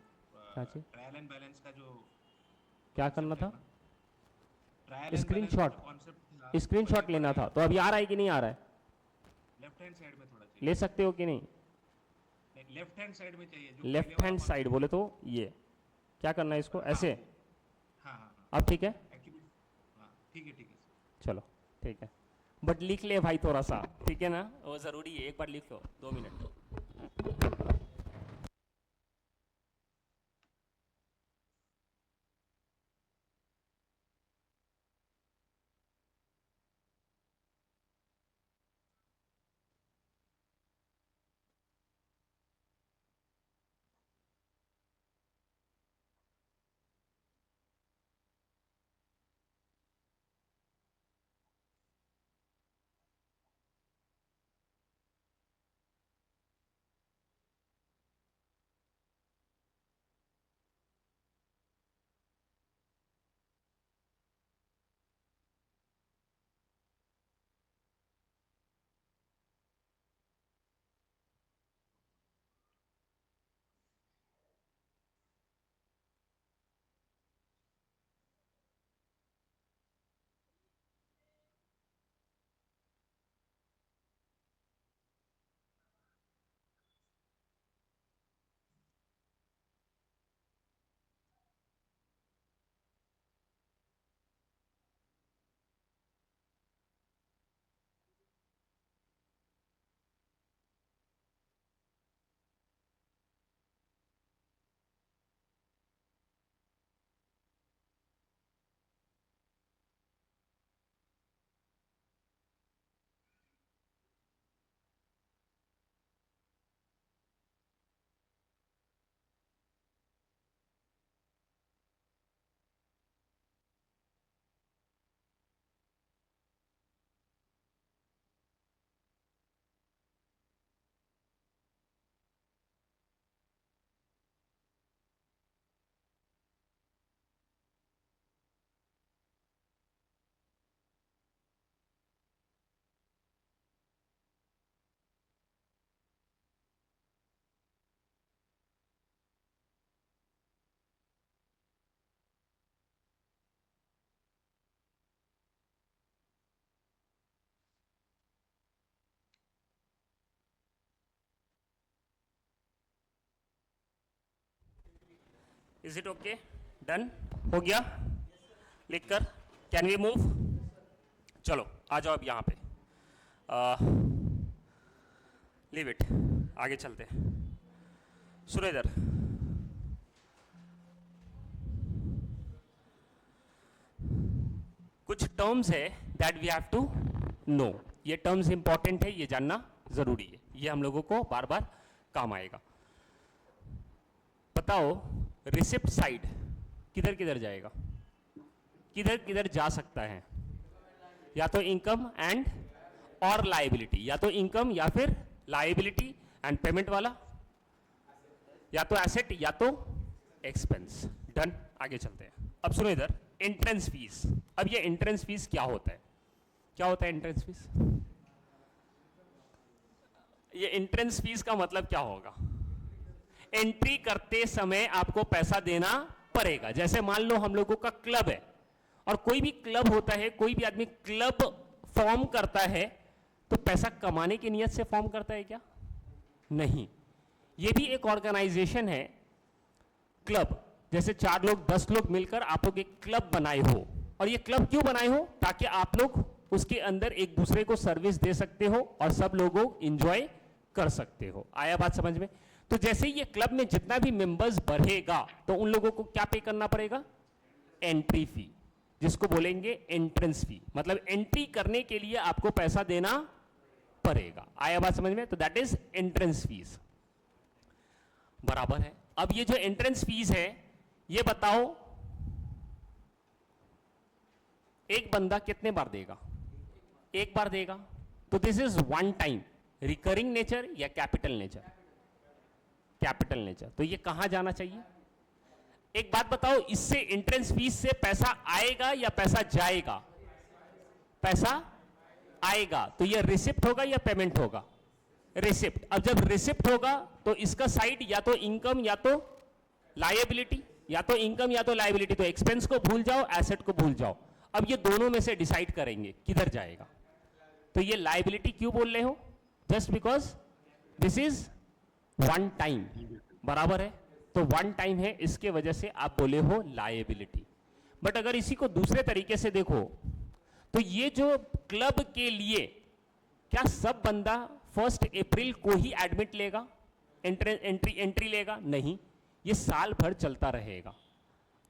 ट्रायल एंड बैलेंस का जो
क्या करना था,
ट्रायल
स्क्रीनशॉट,
कॉन्सेप्ट
स्क्रीनशॉट लेना था। तो अभी आ रहा है कि नहीं आ रहा है,
लेफ्ट हैंड साइड में थोड़ा चाहिए,
ले सकते हो कि नहीं,
लेफ्ट हैंड साइड में चाहिए, जो
लेफ्ट हैंड साइड बोले तो ये क्या करना है, इसको ऐसे,
हाँ हाँ हाँ
अब ठीक है,
एक्चुअली हाँ ठीक है
चलो ठीक है। बट लिख ले भाई थोड़ा सा, ठीक है ना, वो जरूरी है, एक बार लिख लो 2 minute. Is it okay, done हो गया लिखकर, कैन वी मूव, चलो आ जाओ अब यहाँ पे, लीव इट, आगे चलते हैं। सुनो इधर, कुछ टर्म्स है that we have to know, ये टर्म्स इंपॉर्टेंट है, ये जानना जरूरी है, ये हम लोगों को बार बार काम आएगा। बताओ रिसिप्ट साइड किधर किधर जाएगा, किधर किधर जा सकता है? या तो इनकम एंड और लायबिलिटी, या तो इनकम या फिर लायबिलिटी एंड पेमेंट वाला, या तो एसेट या तो एक्सपेंस। डन, आगे चलते हैं। अब सुनो इधर, एंट्रेंस फीस। अब ये एंट्रेंस फीस क्या होता है? क्या होता है एंट्रेंस फीस? ये एंट्रेंस फीस का मतलब क्या होगा? एंट्री करते समय आपको पैसा देना पड़ेगा। जैसे मान लो हम लोगों का क्लब है, और कोई भी क्लब होता है, कोई भी आदमी क्लब फॉर्म करता है तो पैसा कमाने की नियत से फॉर्म करता है क्या? नहीं, ये भी एक ऑर्गेनाइजेशन है क्लब। जैसे 4 लोग 10 लोग मिलकर आप लोग एक क्लब बनाए हो, और ये क्लब क्यों बनाए हो? ताकि आप लोग उसके अंदर एक दूसरे को सर्विस दे सकते हो और सब लोगों एंजॉय कर सकते हो। आया बात समझ में? तो जैसे ये क्लब में जितना भी मेंबर्स बढ़ेगा तो उन लोगों को क्या पे करना पड़ेगा? एंट्री फी, जिसको बोलेंगे एंट्रेंस फी। मतलब एंट्री करने के लिए आपको पैसा देना पड़ेगा। आया बात समझ में? तो दैट इज एंट्रेंस फीस, बराबर है। अब ये जो एंट्रेंस फीस है, ये बताओ एक बंदा कितने बार देगा? एक बार देगा। तो this is one time, recurring nature या कैपिटल नेचर? Capital nature. तो ये कहां जाना चाहिए? एक बात बताओ, इससे एंट्रेंस फीस से पैसा आएगा या पैसा जाएगा? पैसा आएगा। तो ये रिसिप्ट होगा या पेमेंट होगा? रिसिप्ट। अब जब रिसिप्ट होगा तो इसका साइड या तो इनकम या तो लायबिलिटी, या तो इनकम या तो लायबिलिटी। तो एक्सपेंस को भूल जाओ, एसेट को भूल जाओ। अब ये दोनों में से डिसाइड करेंगे किधर जाएगा। तो ये लायबिलिटी क्यों बोल रहे हो? Just because this is one time, बराबर है। तो वन टाइम है, इसके वजह से आप बोले हो लायबिलिटी। बट अगर इसी को दूसरे तरीके से देखो तो ये जो क्लब के लिए, क्या सब बंदा 1 अप्रैल को ही एडमिट लेगा, एंट्री लेगा? नहीं, ये साल भर चलता रहेगा।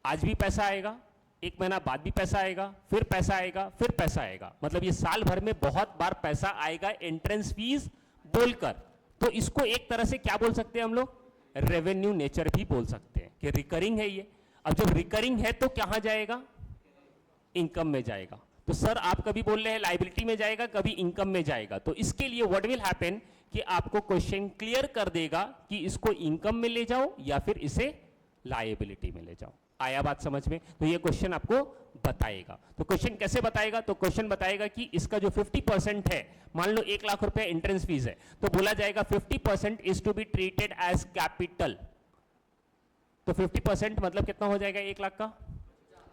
आज भी पैसा आएगा, 1 महीना बाद भी पैसा आएगा, फिर पैसा आएगा, फिर पैसा आएगा। मतलब ये साल भर में बहुत बार पैसा आएगा एंट्रेंस फीस बोलकर। तो इसको एक तरह से क्या बोल सकते हैं हम लोग? रेवेन्यू नेचर भी बोल सकते हैं कि रिकरिंग है ये। अब जब रिकरिंग है तो कहां जाएगा? इनकम में जाएगा। तो सर आप कभी बोल रहे हैं लायबिलिटी में जाएगा, कभी इनकम में जाएगा। तो इसके लिए व्हाट विल हैपन कि आपको क्वेश्चन क्लियर कर देगा कि इसको इनकम में ले जाओ या फिर इसे लायबिलिटी में ले जाओ। आया बात समझ में? तो ये क्वेश्चन आपको बताएगा। तो क्वेश्चन कैसे बताएगा? तो क्वेश्चन बताएगा कि इसका जो 50% है, मान लो 1 लाख रुपए एंट्रेंस फीस है, तो बोला जाएगा 50% is to be treated as capital. तो 50% मतलब कितना हो जाएगा 1 लाख का?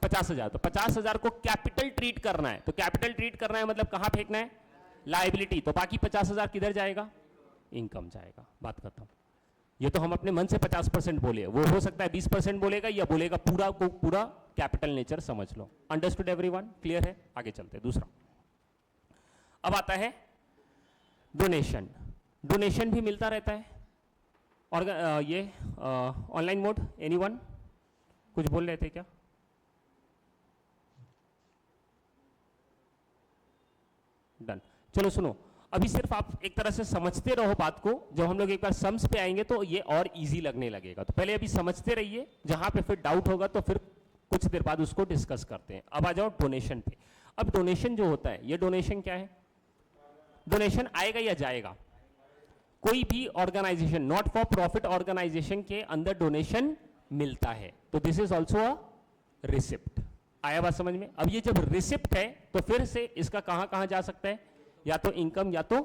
50,000। तो 50,000 को कैपिटल ट्रीट करना है। तो कैपिटल ट्रीट करना है मतलब कहां फेंकना है? लायबिलिटी। तो बाकी 50,000 किधर जाएगा? इनकम जाएगा। बात खत्म। ये तो हम अपने मन से 50% बोले, वो हो सकता है 20% बोलेगा या बोलेगा पूरा को पूरा कैपिटल नेचर। समझ लो। Understood everyone? क्लियर है? आगे चलते हैं। दूसरा अब आता है डोनेशन। डोनेशन भी मिलता रहता है। और ये ऑनलाइन मोड, एनीवन कुछ बोल रहे थे क्या? डन। चलो सुनो, अभी सिर्फ आप एक तरह से समझते रहो बात को। जब हम लोग एक बार सम्स पे आएंगे तो ये और इजी लगने लगेगा। तो पहले अभी समझते रहिए, जहां पे फिर डाउट होगा तो फिर कुछ देर बाद उसको डिस्कस करते हैं। अब आ जाओ डोनेशन पे। अब डोनेशन जो होता है, ये डोनेशन क्या है? डोनेशन आएगा या जाएगा? कोई भी organisation, not for profit organisation के अंदर डोनेशन मिलता है। तो this is also a receipt. आया बात समझ में? अब ये जब रिसिप्ट है तो फिर से इसका कहां कहां जा सकता है? या तो इनकम या तो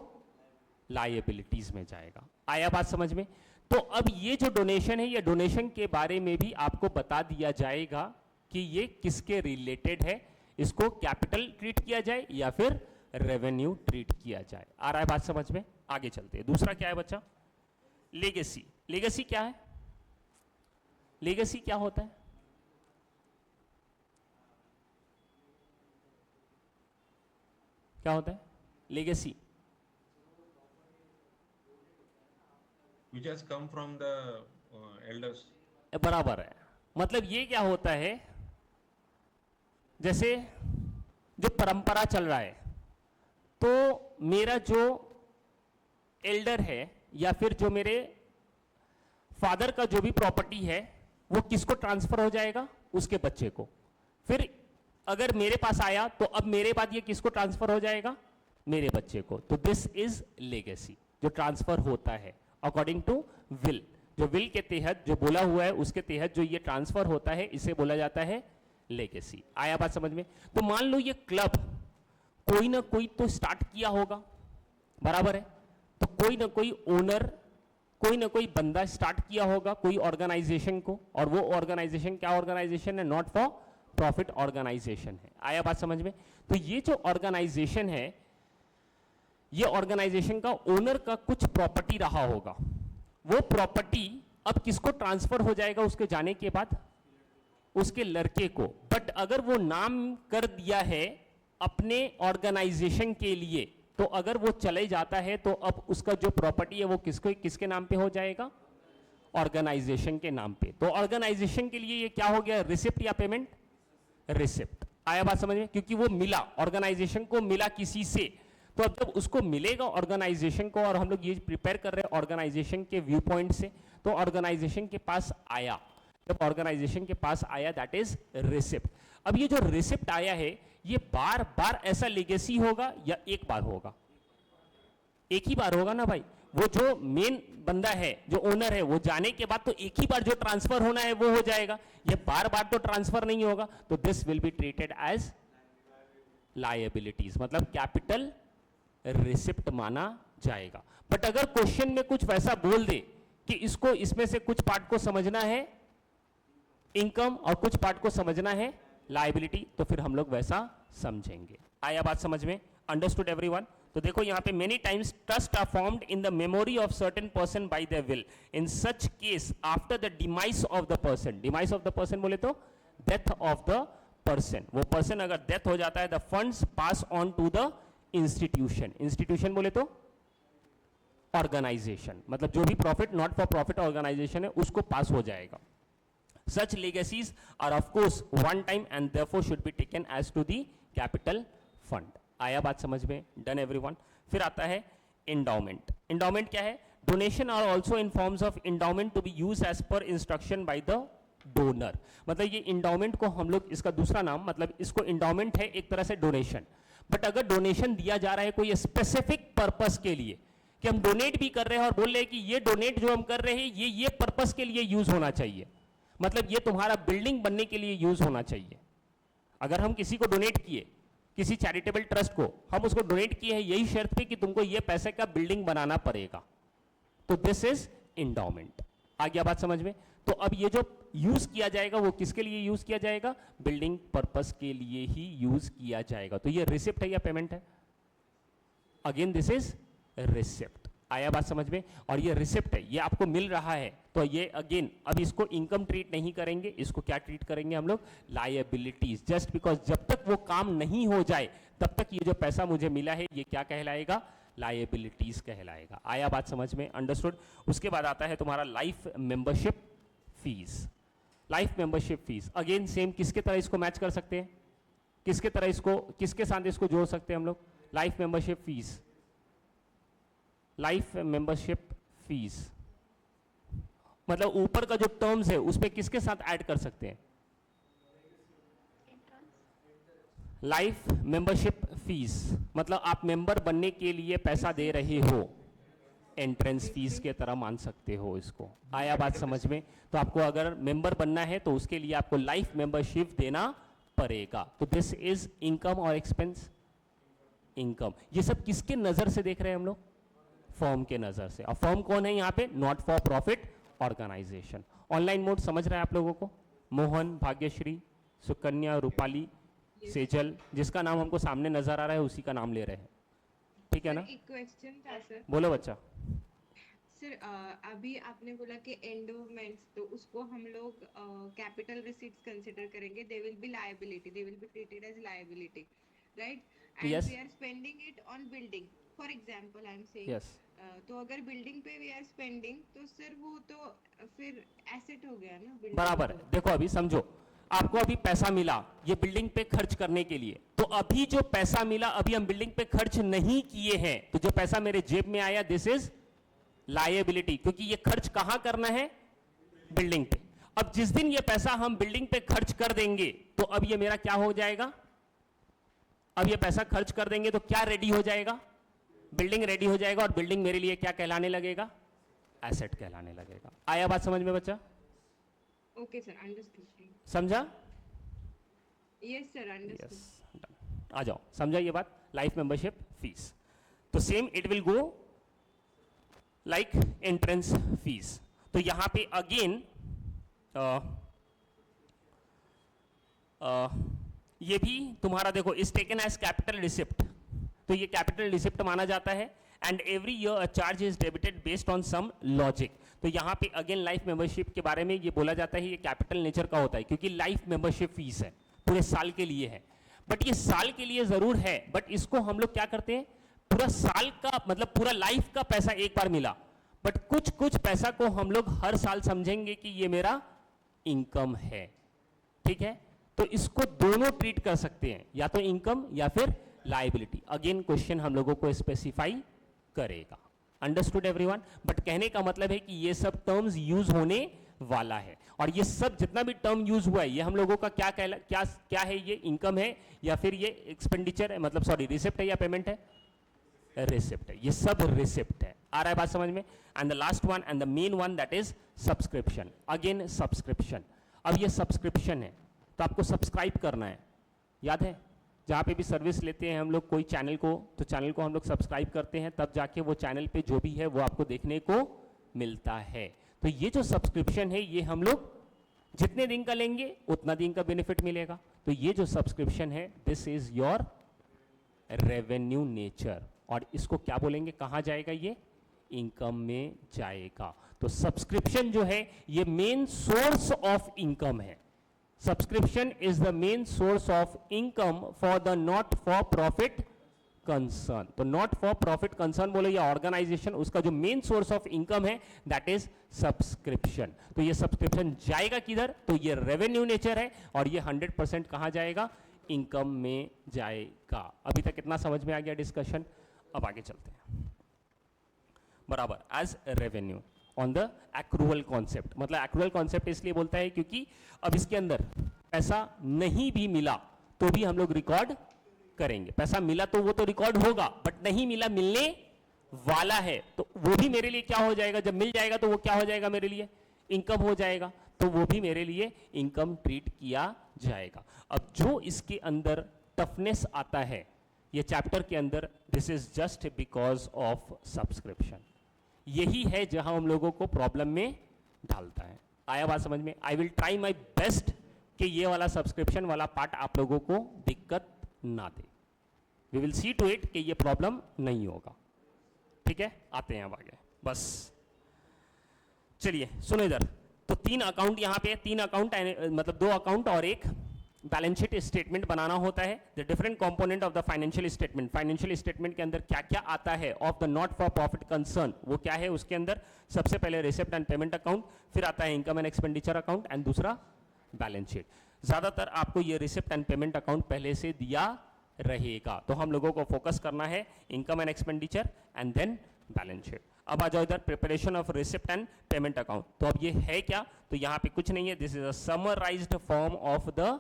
लायबिलिटीज में जाएगा। आया बात समझ में? तो अब ये जो डोनेशन है, ये डोनेशन के बारे में भी आपको बता दिया जाएगा कि ये किसके रिलेटेड है। इसको कैपिटल ट्रीट किया जाए या फिर रेवेन्यू ट्रीट किया जाए। आ रहा है बात समझ में? आगे चलते हैं। दूसरा क्या है बच्चा? लेगेसी। लेगेसी क्या है? लेगेसी क्या होता है? क्या होता है legacy?
which has come from the elders.
बराबर है। मतलब ये क्या होता है, जैसे जो परंपरा चल रहा है, तो मेरा जो एल्डर है या फिर जो मेरे फादर का जो भी प्रॉपर्टी है वो किसको ट्रांसफर हो जाएगा? उसके बच्चे को। फिर अगर मेरे पास आया तो अब मेरे बाद ये किसको ट्रांसफर हो जाएगा? मेरे बच्चे को। तो दिस इज लेगेसी, जो ट्रांसफर होता है अकॉर्डिंग टू विल। जो विल के तहत जो बोला हुआ है उसके तहत जो ये ट्रांसफर होता है इसे बोला जाता है लेगेसी। आया बात समझ में? तो मान लो ये क्लब कोई ना कोई तो स्टार्ट किया होगा, बराबर है? तो कोई ना कोई ओनर, कोई ना कोई बंदा स्टार्ट किया होगा कोई ऑर्गेनाइजेशन को, और वो ऑर्गेनाइजेशन क्या ऑर्गेनाइजेशन है? नॉट फॉर प्रॉफिट ऑर्गेनाइजेशन है। आया बात समझ में? तो ये जो ऑर्गेनाइजेशन है, ये ऑर्गेनाइजेशन का ओनर का कुछ प्रॉपर्टी रहा होगा, वो प्रॉपर्टी अब किसको ट्रांसफर हो जाएगा उसके जाने के बाद? उसके लड़के को। बट अगर वो नाम कर दिया है अपने ऑर्गेनाइजेशन के लिए, तो अगर वो चले जाता है तो अब उसका जो प्रॉपर्टी है वो किसके नाम पे हो जाएगा? ऑर्गेनाइजेशन के नाम पे। तो ऑर्गेनाइजेशन के लिए ये क्या हो गया? रिसिप्ट या पेमेंट? रिसिप्ट। आया बात समझ में? क्योंकि वो मिला, ऑर्गेनाइजेशन को मिला किसी से, तो अब जब उसको मिलेगा ऑर्गेनाइजेशन को, और हम लोग ये प्रिपेयर कर रहे हैं ऑर्गेनाइजेशन के व्यू पॉइंट से, तो ऑर्गेनाइजेशन के पास आया, जब ऑर्गेनाइजेशन के पास आया दैट इज रिसिप्ट। अब ये जो रिसिप्ट आया है ये बार बार ऐसा लेगेसी होगा या एक बार होगा? एक ही बार होगा ना भाई। वो जो मेन बंदा है, जो ओनर है, वो जाने के बाद तो एक ही बार जो ट्रांसफर होना है वो हो जाएगा, ये बार बार तो ट्रांसफर नहीं होगा। तो this will be treated as liabilities, मतलब कैपिटल रिसिप्ट माना जाएगा। बट अगर क्वेश्चन में कुछ वैसा बोल दे कि इसको, इसमें से कुछ पार्ट को समझना है इनकम और कुछ पार्ट को समझना है लायबिलिटी, तो फिर हम लोग वैसा समझेंगे। आया बात समझ में? Understood everyone? तो देखो यहाँ पे many times trust are formed in the memory of certain person by their will, in such case after the demise of the person. Demise of the person बोले तो डेथ ऑफ द पर्सन। वो person अगर death हो जाता है, the funds pass on to the institution. Institution बोले तो organisation, मतलब जो भी profit not for profit organisation है उसको पास हो जाएगा। Such legacies are of course one time and therefore should be taken as to the capital fund. आया बात समझ में? Done everyone? फिर आता है endowment. Endowment क्या है? Donation are also in forms of endowment to be used as per instruction by the donor. मतलब ये endowment को हम लोग, इसका दूसरा नाम, मतलब इसको endowment है एक तरह से donation. बट अगर डोनेशन दिया जा रहा है कोई स्पेसिफिक पर्पस के लिए, कि हम डोनेट भी कर रहे हैं और बोल रहे हैं कि ये डोनेट जो हम कर रहे हैं ये पर्पस के लिए यूज होना चाहिए, मतलब ये तुम्हारा बिल्डिंग बनने के लिए यूज होना चाहिए। अगर हम किसी को डोनेट किए, किसी चैरिटेबल ट्रस्ट को हम उसको डोनेट किए हैं यही शर्त पे कि तुमको ये पैसे का बिल्डिंग बनाना पड़ेगा, तो दिस इज इंडोमेंट। आ गया बात समझ में? तो अब ये जो यूज किया जाएगा वो किसके लिए यूज किया जाएगा? बिल्डिंग पर्पस के लिए ही यूज किया जाएगा। तो ये रिसिप्ट है या पेमेंट है? Again this is receipt. आया बात समझ में? और ये रिसिप्ट है, ये आपको मिल रहा है, तो ये अगेन अब इसको इनकम ट्रीट नहीं करेंगे, इसको क्या ट्रीट करेंगे हम लोग? लायबिलिटीज। जस्ट बिकॉज जब तक वो काम नहीं हो जाए तब तक ये जो पैसा मुझे मिला है ये क्या कहलाएगा? लायबिलिटीज कहलाएगा। आया बात समझ में? अंडरस्टूड? उसके बाद आता है तुम्हारा life membership fees. Life membership fees again same, किसके तरह इसको मैच कर सकते हैं? किसके तरह इसको, किसके साथ इसको जोड़ सकते हैं हम लोग? Life membership fees. Life membership fees मतलब ऊपर का जो टर्म्स है उस पे किसके साथ ऐड कर सकते हैं? लाइफ मेंबरशिप फीस मतलब आप मेंबर बनने के लिए पैसा दे रहे हो, एंट्रेंस फीस के तरह मान सकते हो इसको। आया बात समझ में? तो आपको अगर मेंबर बनना है तो उसके लिए आपको लाइफ मेंबरशिप देना पड़ेगा। तो दिस इज इनकम और एक्सपेंस? इनकम। ये सब किसके नजर से देख रहे हैं हम लोग? फर्म के नजर से। और फर्म कौन है यहाँ पे? Not for profit organisation. Online mode समझ रहे हैं आप लोगों को? मोहन, भाग्यश्री, सुकन्या, रूपाली, सेजल, जिसका नाम हमको सामने नजर आ रहा है उसी का नाम ले रहे हैं, ठीक है ना?
एक क्वेश्चन था सर।
बोलो बच्चा।
सर अभी आपने बोला कि एंडोमेंट्स, तो उसको हम लोग कैपिटल रिसीट्स कंसीडर करेंगे, they will be liability, they will be treated as liability, right? And
Yes.
We are spending it on building, for example I am saying.
Yes.
तो अगर बिल्डिंग पे वी आर स्पेंडिंग, तो sir वो तो फिर asset हो गया ना बिल्डिंग।
बराबर है। देखो अभी समझो, आपको अभी पैसा मिला ये बिल्डिंग पे खर्च करने के लिए, तो अभी जो पैसा मिला अभी हम बिल्डिंग पे खर्च नहीं किए हैं, तो जो पैसा मेरे जेब में आया दिस इज लायबिलिटी, क्योंकि ये खर्च कहां करना है, बिल्डिंग पे। अब जिस दिन ये पैसा हम बिल्डिंग पे खर्च कर देंगे तो अब ये मेरा क्या हो जाएगा, अब ये पैसा खर्च कर देंगे तो क्या रेडी हो जाएगा, बिल्डिंग रेडी हो जाएगा, और बिल्डिंग मेरे लिए क्या कहलाने लगेगा, एसेट कहलाने लगेगा। आया बात समझ में बच्चा?
Okay sir, understood.
समझा?
Yes sir, understood.
यस, आ जाओ, समझा ये बात। लाइफ मेंबरशिप फीस तो same it will go like entrance fees. तो यहां पे अगेन ये भी तुम्हारा देखो is taken as capital receipt, तो ये कैपिटल रिसिप्ट माना जाता है। And every year a charge is debited based on some logic. तो यहाँ पे अगेन लाइफ मेंबरशिप के बारे में ये बोला जाता है ये कैपिटल नेचर का होता है, क्योंकि लाइफ मेंबरशिप फीस है, पूरे साल के लिए है। बट ये साल के लिए जरूर है, बट इसको हम लोग क्या करते हैं, पूरा साल का मतलब पूरा लाइफ का पैसा एक बार मिला, बट कुछ कुछ पैसा को हम लोग हर साल समझेंगे कि ये मेरा इनकम है, ठीक है। तो इसको दोनों ट्रीट कर सकते हैं, या तो इनकम या फिर लायबिलिटी। अगेन क्वेश्चन हम लोगों को स्पेसिफाई करेगा। Understood everyone? बट कहने का मतलब है कि ये सब टर्म्स यूज होने वाला है, और ये सब जितना भी टर्म यूज हुआ है ये हम लोगों का क्या है, ये इनकम है या फिर ये एक्सपेंडिचर है, मतलब सॉरी रिसिप्ट है या पेमेंट है, रिसिप्ट है। ये सब रिसिप्ट है। आ रहा है बात समझ में? And the last one and the main one that is subscription. Again subscription, अब ये सब्सक्रिप्शन है तो आपको सब्सक्राइब करना है, याद है? जहाँ पे भी सर्विस लेते हैं हम लोग कोई चैनल को, तो चैनल को हम लोग सब्सक्राइब करते हैं, तब जाके वो चैनल पे जो भी है वो आपको देखने को मिलता है। तो ये जो सब्सक्रिप्शन है ये हम लोग जितने दिन का लेंगे उतना दिन का बेनिफिट मिलेगा। तो ये जो सब्सक्रिप्शन है this is your revenue nature, और इसको क्या बोलेंगे, कहाँ जाएगा, ये इनकम में जाएगा। तो सब्सक्रिप्शन जो है ये मेन सोर्स ऑफ इनकम है। Subscription is the main source of income for the not for profit concern. तो not for profit concern बोलो या ऑर्गेनाइजेशन, उसका जो मेन सोर्स ऑफ इनकम है दैट इज सब्सक्रिप्शन। तो ये सब्सक्रिप्शन जाएगा किधर, तो ये रेवेन्यू नेचर है, और ये 100% कहाँ जाएगा, इनकम में जाएगा। अभी तक कितना समझ में आ गया डिस्कशन? अब आगे चलते हैं। बराबर as revenue on the accrual concept, मतलब एक्रूअल कॉन्सेप्ट इसलिए बोलता है क्योंकि अब इसके अंदर पैसा नहीं भी मिला तो भी हम लोग रिकॉर्ड करेंगे। पैसा मिला तो वो तो रिकॉर्ड होगा, बट नहीं मिला, मिलने वाला है, तो वो भी मेरे लिए क्या हो जाएगा, जब मिल जाएगा तो वो क्या हो जाएगा, मेरे लिए इनकम हो जाएगा, तो वो भी मेरे लिए इनकम ट्रीट किया जाएगा। अब जो इसके अंदर टफनेस आता है ये चैप्टर के अंदर, this is just because of subscription. यही है जहां हम लोगों को प्रॉब्लम में डालता है। आया बात समझ में? I will try my best कि ये वाला सब्सक्रिप्शन वाला पार्ट आप लोगों को दिक्कत ना दे। We will see to it कि ये प्रॉब्लम नहीं होगा, ठीक है। आते हैं अब आगे, बस चलिए सुनो इधर। तो 3 अकाउंट यहाँ पे, 3 अकाउंट मतलब 2 अकाउंट और एक बैलेंस शीट स्टेटमेंट बनाना होता है। The different component of the financial statement, financial statement के अंदर क्या क्या आता है of the not for profit concern, वो क्या है उसके अंदर। सबसे पहले रिसिप्ट एंड पेमेंट अकाउंट, फिर आता है income and expenditure account, and दूसरा बैलेंस शीट। ज्यादातर आपको ये रिसिप्ट एंड पेमेंट अकाउंट पहले से दिया रहेगा, तो हम लोगों को फोकस करना है income and expenditure and then balance sheet. अब आ जाओ इधर, preparation of receipt and payment account. तो अब ये है क्या, तो यहाँ पे कुछ नहीं है, this is a summarised form of the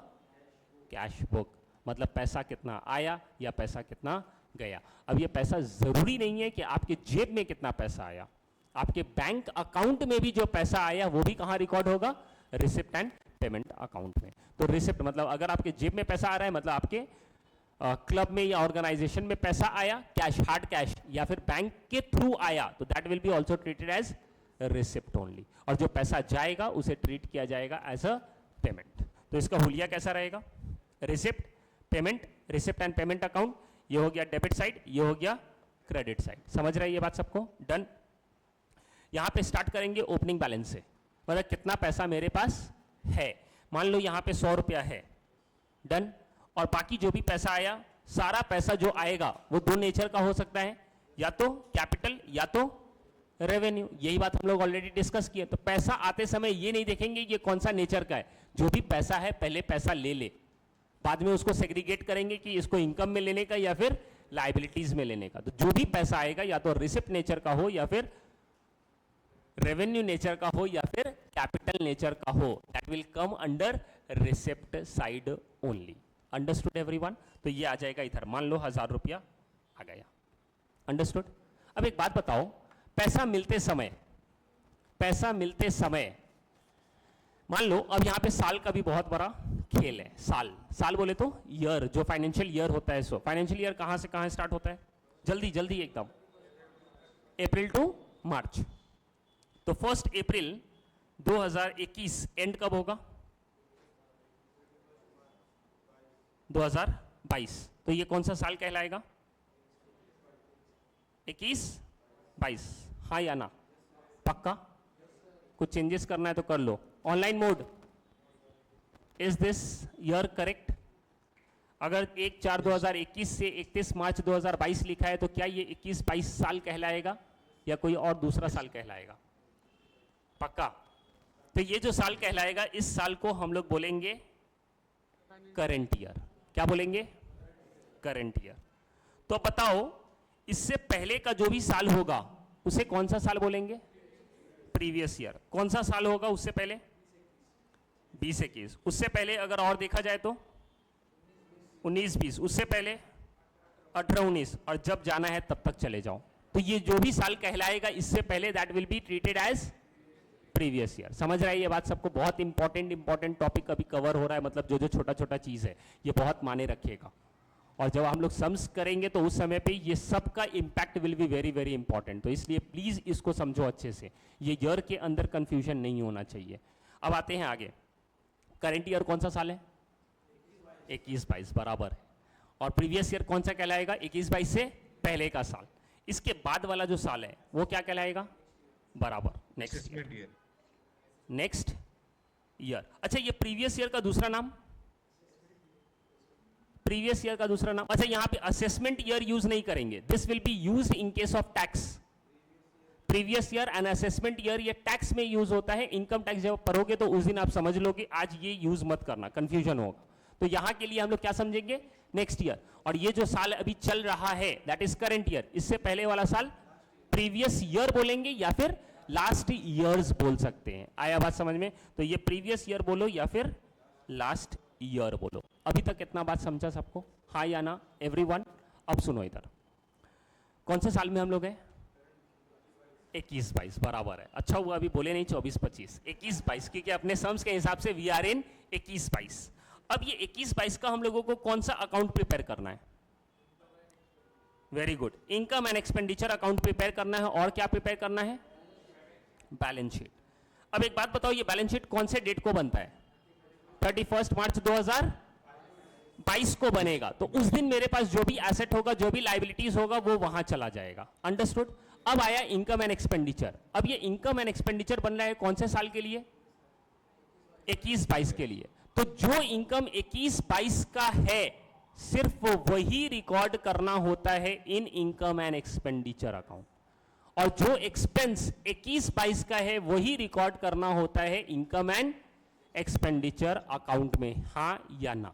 cash book, मतलब पैसा कितना आया या पैसा कितना गया। अब ये पैसा जरूरी नहीं है कि आपके जेब में कितना पैसा आया, आपके बैंक अकाउंट में भी जो पैसा आया वो भी कहाँ रिकॉर्ड होगा, रिसिप्ट एंड पेमेंट अकाउंट में। तो रिसिप्ट मतलब अगर आपके जेब में पैसा आ रहा है, मतलब आपके क्लब में या ऑर्गेनाइजेशन में पैसा आया, कैश, हार्ड कैश, या फिर बैंक के थ्रू आया, तो that will be also treated as receipt only. और जो पैसा जाएगा उसे ट्रीट किया जाएगा एज अ पेमेंट। तो इसका हुलिया कैसा रहेगा, receipt, payment, receipt and payment account, ये हो गया डेबिट साइड, ये हो गया क्रेडिट साइड। समझ रहे हैं ये बात सबको? डन। यहां पे स्टार्ट करेंगे ओपनिंग बैलेंस से, मतलब कितना पैसा मेरे पास है। मान लो यहां पे 100 रुपया है, डन। और बाकी जो भी पैसा आया, सारा पैसा जो आएगा वो 2 नेचर का हो सकता है, या तो कैपिटल या तो रेवेन्यू। यही बात हम लोग ऑलरेडी डिस्कस किए। तो पैसा आते समय ये नहीं देखेंगे ये कौन सा नेचर का है, जो भी पैसा है पहले पैसा ले ले, बाद में उसको सेग्रीगेट करेंगे कि इसको इनकम में लेने का या फिर लाइबिलिटीज में लेने का। तो जो भी पैसा आएगा या तो रिसिप्ट नेचर का हो या फिर रेवेन्यू नेचर का हो या फिर कैपिटल नेचर का हो, that will come under receipt side only. Understood everyone? तो ये आ जाएगा इधर, मान लो 1000 रुपया आ गया। अंडरस्टूड? अब एक बात बताओ, पैसा मिलते समय मान लो अब यहां पे साल का भी बहुत बड़ा खेल है। साल बोले तो ईयर, जो फाइनेंशियल ईयर होता है। सो फाइनेंशियल ईयर कहां से कहां स्टार्ट होता है? जल्दी जल्दी एकदम, अप्रैल टू मार्च। तो 1 अप्रैल 2021 एंड कब होगा? 2022। तो ये कौन सा साल कहलाएगा? 21-22, हाँ या ना? पक्का? कुछ चेंजेस करना है तो कर लो। Online mode, is this year correct? अगर 1/4/2021 से 31 मार्च 2022 लिखा है तो क्या ये 21-22 साल कहलाएगा या कोई और दूसरा साल कहलाएगा? पक्का? तो ये जो साल कहलाएगा, इस साल को हम लोग बोलेंगे करंट ईयर। क्या बोलेंगे? Current year. तो बताओ, इससे पहले का जो भी साल होगा उसे कौन सा साल बोलेंगे? Previous year. कौन सा साल होगा उससे पहले? 20-21। उससे पहले अगर और देखा जाए तो 19-20। उससे पहले 18-19, और जब जाना है तब तक चले जाओ। तो ये जो भी साल कहलाएगा इससे पहले, that will be treated as previous year. समझ रहा है ये बात सबको? बहुत इंपॉर्टेंट टॉपिक अभी कवर हो रहा है, मतलब जो छोटा छोटा चीज है ये बहुत माने रखिएगा। और जब हम लोग सम्स करेंगे तो उस समय पे ये सब का impact will be very very important. तो इसलिए प्लीज इसको समझो अच्छे से, ये ईयर के अंदर कंफ्यूजन नहीं होना चाहिए। अब आते हैं आगे, करंट ईयर कौन सा साल है? 21-22, बराबर है। और प्रीवियस ईयर कौन सा कहलाएगा? 21-22 से पहले का साल। इसके बाद वाला जो साल है वो क्या कहलाएगा? बराबर, नेक्स्ट ईयर। Next year. अच्छा, ये प्रीवियस ईयर का दूसरा नाम? प्रीवियस ईयर का दूसरा नाम, अच्छा यहां पे असेसमेंट ईयर यूज नहीं करेंगे। This will be used in case of tax. Previous year and assessment year ये टैक्स में यूज होता है। इनकम टैक्स जब पढ़ोगे तो उस दिन आप समझ लोगे, आज ये यूज मत करना, कंफ्यूजन होगा। तो यहां के लिए हम लोग क्या समझेंगे? Next year. और ये जो साल अभी चल रहा है दैट इज करंट ईयर। इससे पहले वाला साल प्रीवियस ईयर बोलेंगे या फिर लास्ट ईयर्स बोल सकते हैं। आया बात समझ में? तो ये प्रीवियस ईयर बोलो या फिर लास्ट ईयर बोलो। अभी तक कितना बात समझा सबको? हाँ या ना एवरीवन? अब सुनो इधर, कौन से साल में हम लोग हैं? 21-22, बराबर है। अच्छा हुआ अभी बोले नहीं 24-25, 21-22, क्योंकि अपने सम्स के हिसाब से वी आर इन 21-22। अब ये 21-22 का हम लोगों को कौन सा अकाउंट प्रिपेयर करना है? Very good, income and expenditure account prepare करना है। और क्या प्रिपेयर करना है? Balance sheet. अब एक बात बताओ, ये बैलेंस शीट कौन से डेट को बनता है? 31 मार्च 2022 को बनेगा। तो उस दिन मेरे पास जो भी एसेट होगा, जो भी लाइबिलिटीज होगा, वो वहां चला जाएगा। अंडरस्टूड? अब आया इनकम एंड एक्सपेंडिचर। अब ये इनकम एंड एक्सपेंडिचर बन रहा है कौन से साल के लिए? 21-22 के लिए। तो जो इनकम 21-22 का है सिर्फ वही रिकॉर्ड करना होता है इन इनकम एंड एक्सपेंडिचर अकाउंट, और जो एक्सपेंस 21-22 का है वही रिकॉर्ड करना होता है इनकम एंड एक्सपेंडिचर अकाउंट में। हाँ या ना?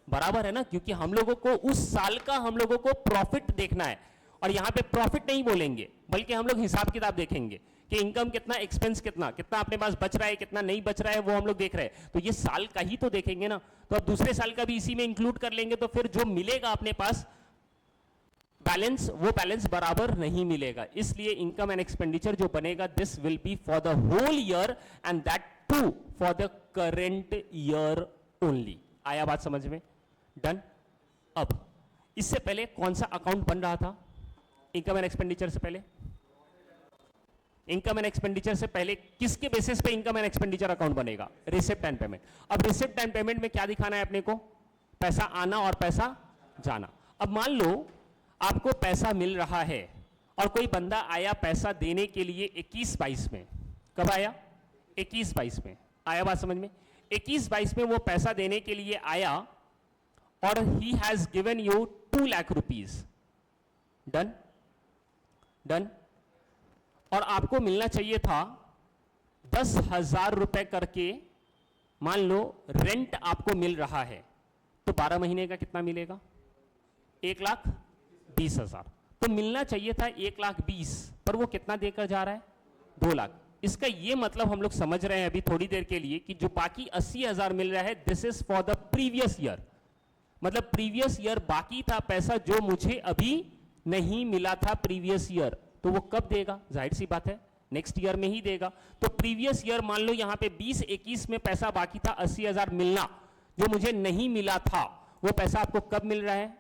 बराबर है ना? क्योंकि हम लोगों को उस साल का हम लोगों को प्रॉफिट देखना है, और यहां पे प्रॉफिट नहीं बोलेंगे बल्कि हम लोग हिसाब किताब देखेंगे कि इनकम कितना, एक्सपेंस कितना, कितना अपने पास बच रहा है, कितना नहीं बच रहा है, वो हम लोग देख रहे हैं। तो ये साल का ही तो देखेंगे ना। तो अब दूसरे साल का भी इसी में इंक्लूड कर लेंगे, तो फिर जो मिलेगा अपने पास बैलेंस, वो बैलेंस बराबर नहीं मिलेगा। इसलिए इनकम एंड एक्सपेंडिचर जो बनेगा, this will be for the whole year and that too for the current year only. आया बात समझ में? डन? अब इससे पहले कौन सा अकाउंट बन रहा था? इनकम एंड एक्सपेंडिचर से पहले, इनकम एंड एक्सपेंडिचर से पहले किसके बेसिस पे इनकम एंड एक्सपेंडिचर अकाउंट बनेगा? Receipt and payment. अब रिसिप्ट एंड पेमेंट में क्या दिखाना है अपने को? पैसा आना और पैसा जाना। अब मान लो आपको पैसा मिल रहा है और कोई बंदा आया पैसा देने के लिए 21-22 में। कब आया? 21-22 में। आया बात समझ में? 21-22 में वो पैसा देने के लिए आया और he has given you 2 lakh rupees. Done? Done? और आपको मिलना चाहिए था 10,000 रुपए करके मान लो रेंट आपको मिल रहा है तो 12 महीने का कितना मिलेगा? 1,20,000। तो मिलना चाहिए था 1,20,000, पर वो कितना देकर जा रहा है? 2 लाख। इसका ये मतलब हम लोग समझ रहे हैं अभी थोड़ी देर के लिए कि जो बाकी 80,000 मिल रहा है, this is for the previous year. मतलब प्रीवियस ईयर बाकी था पैसा जो मुझे अभी नहीं मिला था प्रीवियस ईयर, तो वो कब देगा? जाहिर सी बात है नेक्स्ट ईयर में ही देगा। तो प्रीवियस ईयर मान लो यहां पे 20-21 में पैसा बाकी था 80,000 मिलना, जो मुझे नहीं मिला था, वो पैसा आपको कब मिल रहा है?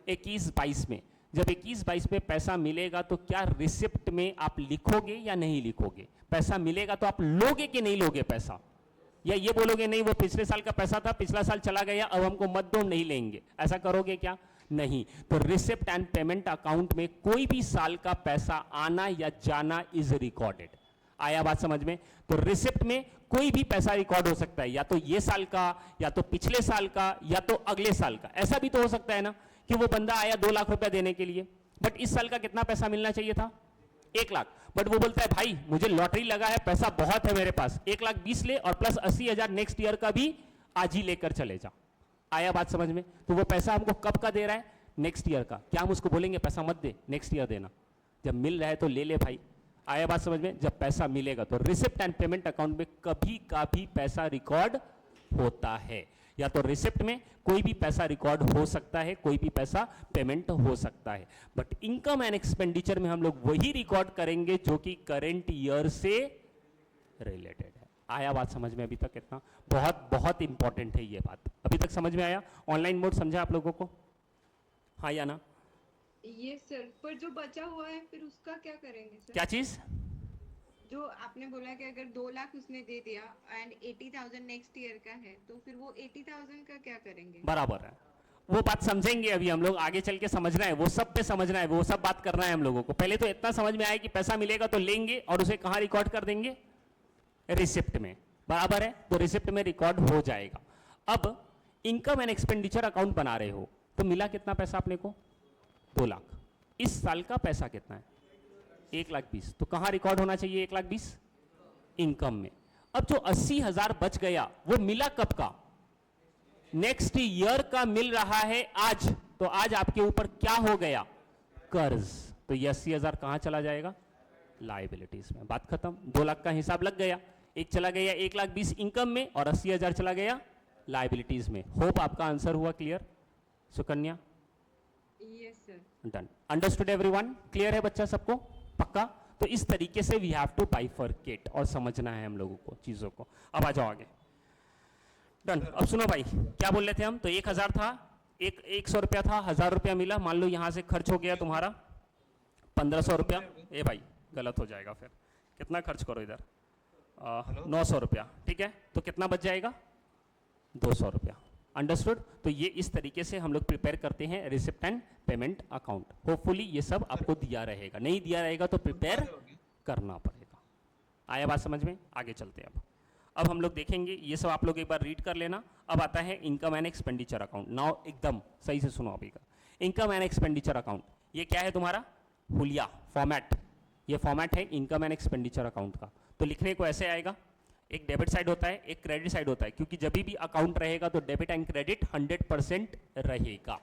21-22 में। जब 21-22 में पैसा मिलेगा तो क्या रिसिप्ट में आप लिखोगे या नहीं लिखोगे? पैसा मिलेगा तो आप लोगे कि नहीं लोगे पैसा? या ये बोलोगे नहीं वो पिछले साल का पैसा था, पिछला साल चला गया, अब हमको मत दो, नहीं लेंगे, ऐसा करोगे क्या? नहीं। तो रिसिप्ट एंड पेमेंट अकाउंट में कोई भी साल का पैसा आना या जाना इज रिकॉर्डेड। आया बात समझ में? तो रिसिप्ट में कोई भी पैसा रिकॉर्ड हो सकता है, या तो ये साल का, या तो पिछले साल का, या तो अगले साल का। ऐसा भी तो हो सकता है ना कि वो बंदा आया 2 लाख रुपया देने के लिए, बट इस साल का कितना पैसा मिलना चाहिए था? 1 लाख। बट वो बोलता है भाई मुझे लॉटरी लगा है, पैसा बहुत है मेरे पास, 1,20,000 ले और प्लस 80,000 नेक्स्ट ईयर का भी आज ही लेकर चले जा। आया बात समझ में? तो वो पैसा हमको कब का दे रहा है? नेक्स्ट ईयर का। क्या हम उसको बोलेंगे पैसा मत दे, नेक्स्ट ईयर देना? जब मिल रहा है तो ले ले भाई। आया बात समझ में? जब पैसा मिलेगा तो रिसिप्ट एंड पेमेंट अकाउंट में कभी का भी पैसा रिकॉर्ड होता है। या तो रिसिप्ट में कोई भी पैसा रिकॉर्ड हो सकता है, कोई भी पैसा पेमेंट हो सकता है, बट इनकम एंड एक्सपेंडिचर में हम लोग वही रिकॉर्ड करेंगे जो कि करंट ईयर से रिलेटेड है। आया बात समझ में? अभी तक कितना बहुत बहुत इंपॉर्टेंट है ये बात। अभी तक समझ में आया? ऑनलाइन मोड समझा आप लोगों को? हाँ या ना?
ये सर, पर जो बचा हुआ है फिर उसका क्या करेंगे सर?
क्या चीज?
जो आपने बोला कि अगर 2 लाख उसने दे दिया एंड 80,000 नेक्स्ट ईयर का है, तो फिर वो 80,000 का क्या करेंगे?
बराबर है, वो बात समझेंगे अभी हम लोग, आगे चल के समझना है, वो सब पे समझना है, वो सब बात करना है हम लोगों को। पहले तो इतना समझ में आया कि पैसा मिलेगा तो लेंगे और उसे कहाँ रिकॉर्ड कर देंगे? रिसिप्ट में। बराबर है, तो रिसिप्ट में रिकॉर्ड हो जाएगा। अब इनकम एंड एक्सपेंडिचर अकाउंट बना रहे हो तो मिला कितना पैसा अपने को? 2 लाख। इस साल का पैसा कितना है? 1,20,000। तो कहां रिकॉर्ड होना चाहिए 1,20,000? इनकम में। अब जो 80,000 बच गया वो मिला कब का? नेक्स्ट ईयर का मिल रहा है आज। तो आज आपके ऊपर क्या हो गया? कर्ज। तो ये 80,000 कहां चला जाएगा? लायबिलिटीज में। बात खत्म। 2 लाख का हिसाब लग गया, एक चला गया 1,20,000 इनकम में और 80,000 चला गया लायबिलिटीज में। होप आपका आंसर हुआ clear Sukanya?
Yes sir.
Done. Understood everyone? Clear है बच्चा सबको? पक्का? तो इस तरीके से वी हैव टू बाइफरकेट और समझना है हम लोगों को चीजों को। अब आ जाओ आगे। डन। अब सुनो भाई, क्या बोल रहे थे हम? तो 1,000 था, 100 रुपया था, 1,000 रुपया मिला। मान लो यहां से खर्च हो गया तुम्हारा 1,500 रुपया। ए भाई गलत हो जाएगा, फिर कितना खर्च करो इधर? 900 रुपया। ठीक है, तो कितना बच जाएगा? 200 रुपया। अंडरस्टूड? तो ये इस तरीके से हम लोग प्रिपेयर करते हैं receipt and payment account. Hopefully ये सब आपको दिया रहेगा, नहीं दिया रहेगा तो प्रिपेयर करना पड़ेगा। आया बात समझ में? आगे चलते हैं। अब हम लोग देखेंगे, ये सब आप लोग एक बार रीड कर लेना। अब आता है income and expenditure account. Now एकदम सही से सुनो अभी का। इनकम एंड एक्सपेंडिचर अकाउंट ये क्या है तुम्हारा? हुलिया फॉर्मेट। ये फॉर्मेट है इनकम एंड एक्सपेंडिचर अकाउंट का। तो लिखने को ऐसे आएगा, एक डेबिट साइड होता है, एक क्रेडिट साइड होता है, क्योंकि जब भी अकाउंट रहेगा तो डेबिट एंड क्रेडिट 100% रहेगा।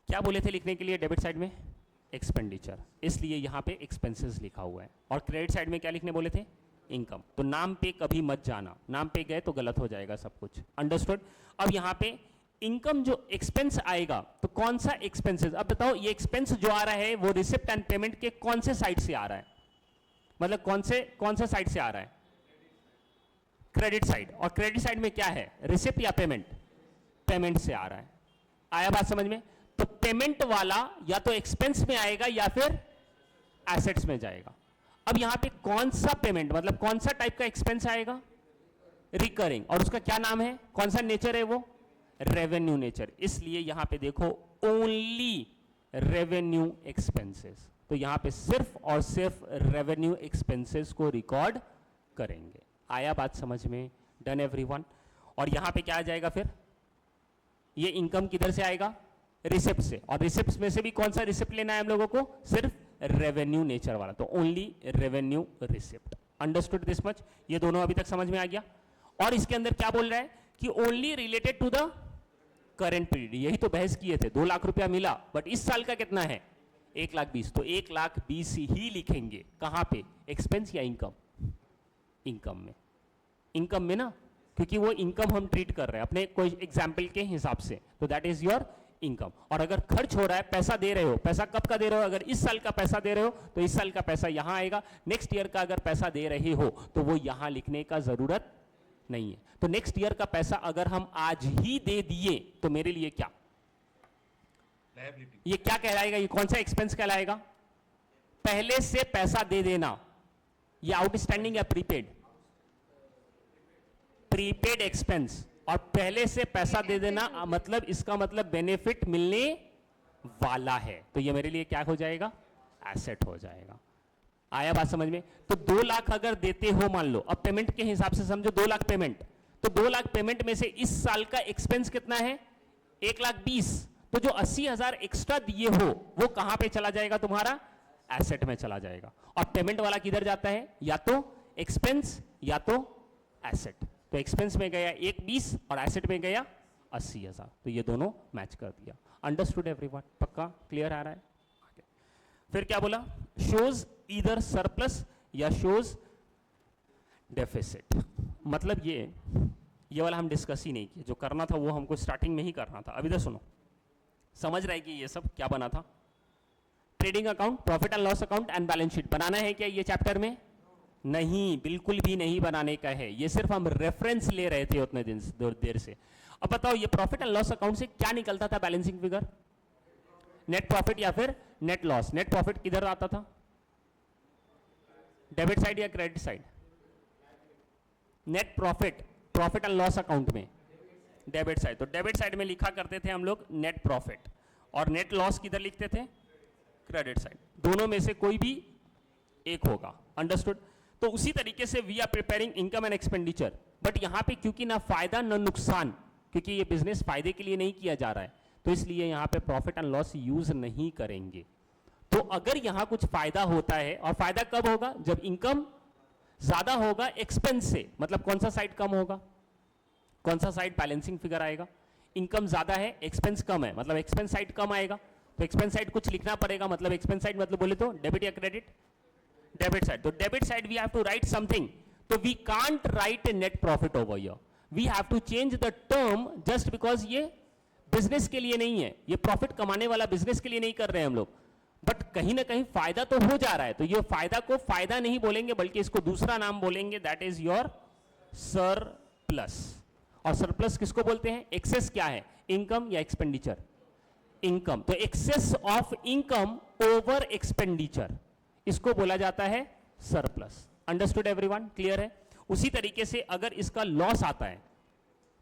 क्या बोले थे लिखने के लिए डेबिट साइड में? एक्सपेंडिचर, इसलिए यहां पे एक्सपेंसेस लिखा हुआ है। और क्रेडिट साइड में क्या लिखने बोले थे? इनकम। तो नाम पे कभी मत जाना, नाम पे गए तो गलत हो जाएगा सब कुछ। अंडरस्टूड? अब यहां पे इनकम जो एक्सपेंस आएगा तो कौन सा एक्सपेंसेस? अब बताओ ये एक्सपेंस जो आ रहा है वो रिसिप्ट एंड पेमेंट के कौन से साइड से आ रहा है? मतलब कौन से साइड से आ रहा है? Credit side. और क्रेडिट साइड में क्या है? रिसिप्ट या पेमेंट? पेमेंट से आ रहा है। आया बात समझ में? तो पेमेंट वाला या तो एक्सपेंस में आएगा या फिर एसेट्स में जाएगा। अब यहां पे कौन सा पेमेंट, मतलब कौन सा टाइप का एक्सपेंस आएगा? रिकरिंग। और उसका क्या नाम है? कौन सा नेचर है वो? Revenue nature. इसलिए यहां पे देखो ओनली रेवेन्यू एक्सपेंसेस। तो यहां पे सिर्फ और सिर्फ रेवेन्यू एक्सपेंसेस को रिकॉर्ड करेंगे। आया बात समझ में? Done everyone? और यहां पे क्या आ जाएगा फिर? ये इनकम किधर से आएगा? रिसिप्ट से। और रिसिप्ट में से भी कौन सा रिसिप्ट लेना है हम लोगों को? सिर्फ रेवेन्यू नेचर वाला। तो only revenue receipt. Understood this much? ये दोनों अभी तक समझ में आ गया? और इसके अंदर क्या बोल रहा है कि only related to the current period. यही तो बहस किए थे, 2 लाख रुपया मिला बट इस साल का कितना है 1,20,000, तो 1,20,000 ही लिखेंगे। कहां पे, एक्सपेंस या इनकम? इनकम में, इनकम में ना, क्योंकि वो इनकम हम ट्रीट कर रहे हैं अपने कोई एग्जाम्पल के हिसाब से, तो दैट इज योर इनकम। और अगर खर्च हो रहा है, पैसा दे रहे हो, पैसा कब का दे रहे हो, अगर इस साल का पैसा दे रहे हो तो इस साल का पैसा यहां आएगा। नेक्स्ट ईयर का अगर पैसा दे रहे हो तो वो यहां लिखने का जरूरत नहीं है। तो नेक्स्ट ईयर का पैसा अगर हम आज ही दे दिए तो मेरे लिए क्या,
लायबिलिटी।
ये क्या कहलाएगा, ये कौन सा एक्सपेंस कहलाएगा? पहले से पैसा दे देना। ये आउटस्टैंडिंग या प्रीपेड? Prepaid expense. और पहले से पैसा दे देना मतलब इसका मतलब बेनिफिट मिलने वाला है, तो ये मेरे लिए क्या हो जाएगा, एसेट हो जाएगा। आया बात समझ में? तो 2 लाख अगर देते हो, मान लो अब पेमेंट के हिसाब से समझो 2 लाख पेमेंट, तो 2 लाख पेमेंट में से इस साल का एक्सपेंस कितना है 1,20,000, तो जो 80,000 एक्स्ट्रा दिए हो वो कहां पे चला जाएगा तुम्हारा, एसेट में चला जाएगा। और पेमेंट वाला किधर जाता है, या तो एक्सपेंस या तो एसेट। तो एक्सपेंस में गया 1,20,000 और एसेट में गया 80,000, तो ये दोनों मैच कर दिया। Understood everyone? पक्का क्लियर आ रहा है? आगे फिर क्या बोला, शोज ईदर सरप्लस या शोज डेफिसिट। मतलब ये वाला हम डिस्कस ही नहीं किया, जो करना था वो हमको स्टार्टिंग में ही करना था। अभी तो सुनो, समझ रहा है कि ये सब क्या बना था? Trading account, profit and loss account and balance sheet बनाना है क्या ये चैप्टर में? नहीं, बिल्कुल भी नहीं बनाने का है, ये सिर्फ हम रेफरेंस ले रहे थे उतने दिन देर से। अब बताओ ये प्रॉफिट एंड लॉस अकाउंट से क्या निकलता था बैलेंसिंग फिगर? नेट प्रॉफिट या फिर नेट लॉस? नेट प्रॉफिट किधर आता था, डेबिट साइड या credit side? Net profit, profit and loss account में डेबिट साइड, तो डेबिट साइड में लिखा करते थे हम लोग नेट प्रॉफिट, और नेट लॉस किधर लिखते थे, क्रेडिट साइड। दोनों में से कोई भी एक होगा। अंडरस्टूड? तो उसी तरीके से we are preparing income and expenditure, but यहां पे क्योंकि ना फायदा ना नुकसान, क्योंकि ये बिजनेस फायदे के लिए नहीं किया जा रहा है, तो इसलिए यहां पे प्रॉफिट एंड लॉस यूज नहीं करेंगे। तो अगर यहां कुछ फायदा होता है, और फायदा कब होगा, जब इनकम ज्यादा होगा एक्सपेंस से, मतलब कौन सा साइड कम होगा, कौन सा साइड बैलेंसिंग फिगर आएगा, इनकम ज्यादा है एक्सपेंस कम है, मतलब एक्सपेंस साइड कम आएगा। तो एक्सपेंस साइड कुछ लिखना पड़ेगा, मतलब एक्सपेंस साइड मतलब बोले तो डेबिट या क्रेडिट, डेबिट साइड। तो debit side we have to write something, तो we can't write net profit over here, we have to change the term, just because ये बिजनेस के लिए नहीं है, ये प्रॉफिट कमाने वाला बिजनेस के लिए नहीं कर रहे हैं हम लोग, बट कहीं ना कहीं फायदा तो हो जा रहा है, तो ये फायदा को फायदा नहीं बोलेंगे बल्कि इसको दूसरा नाम बोलेंगे, दैट इज योर सरप्लस। और सरप्लस किसको बोलते हैं, एक्सेस क्या है, इनकम या एक्सपेंडिचर, इनकम। तो excess of income over expenditure, इसको बोला जाता है सरप्लस। Understood everyone? क्लियर है? उसी तरीके से अगर इसका लॉस आता है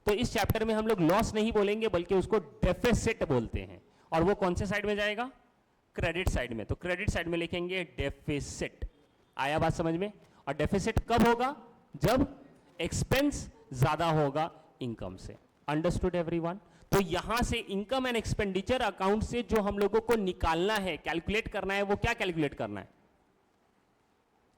तो इस चैप्टर में हम लोग लॉस नहीं बोलेंगे बल्कि उसको डेफिसिट बोलते हैं, और वो कौन से साइड में जाएगा, क्रेडिट साइड में। तो क्रेडिट साइड में लिखेंगे डेफिसिट। आया बात समझ में? और डेफिसिट कब होगा, जब एक्सपेंस ज्यादा होगा इनकम से। Understood everyone? तो यहां से इनकम एंड एक्सपेंडिचर अकाउंट से जो हम लोगों को निकालना है, कैलकुलेट करना है, वो क्या कैलकुलेट करना है,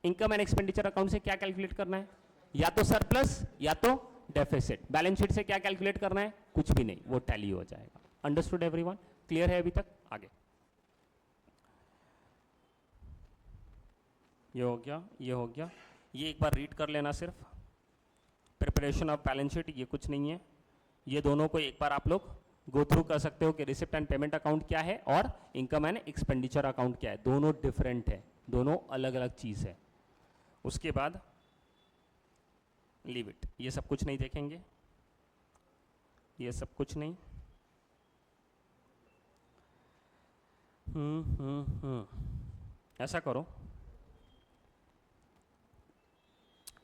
इनकम एंड एक्सपेंडिचर अकाउंट से क्या कैलकुलेट करना है, या तो सरप्लस या तो डेफिसिट। बैलेंस शीट से क्या कैलकुलेट करना है, कुछ भी नहीं, वो टैली हो जाएगा। Understood everyone? क्लियर है अभी तक? आगे ये हो गया, ये हो गया, ये एक बार रीड कर लेना सिर्फ, प्रिपरेशन ऑफ बैलेंस शीट, ये कुछ नहीं है। ये दोनों को एक बार आप लोग गो थ्रू कर सकते हो कि रिसिप्ट एंड पेमेंट अकाउंट क्या है और इनकम एंड एक्सपेंडिचर अकाउंट क्या है, दोनों डिफरेंट है, दोनों अलग अलग चीज़ है। उसके बाद लीव इट, ये सब कुछ नहीं देखेंगे, ये सब कुछ नहीं। ऐसा करो,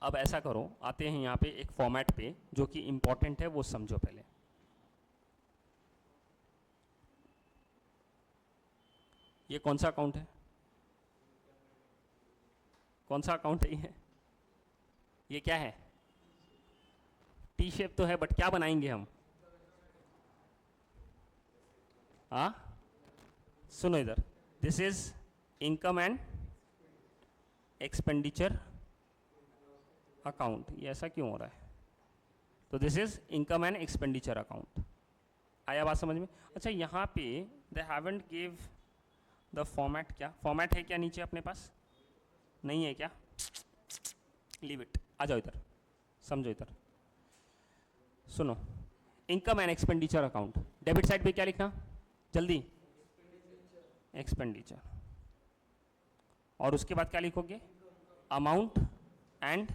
अब ऐसा करो, आते हैं यहाँ पे एक फॉर्मेट पे जो कि इंपॉर्टेंट है, वो समझो पहले। ये कौन सा अकाउंट है, कौन सा अकाउंट है ये क्या है, टी शेप तो है बट क्या बनाएंगे हम, सुनो इधर, this is income and expenditure account. ये ऐसा क्यों हो रहा है, तो this is income and expenditure account. आया बात समझ में? अच्छा, यहाँ पे they haven't give the format, क्या फॉर्मेट है क्या नीचे अपने पास? नहीं है क्या? लीव इट, आ जाओ इधर, समझो इधर, सुनो। Income and expenditure account, debit side पे क्या लिखना जल्दी? एक्सपेंडिचर। और उसके बाद क्या लिखोगे? Amount and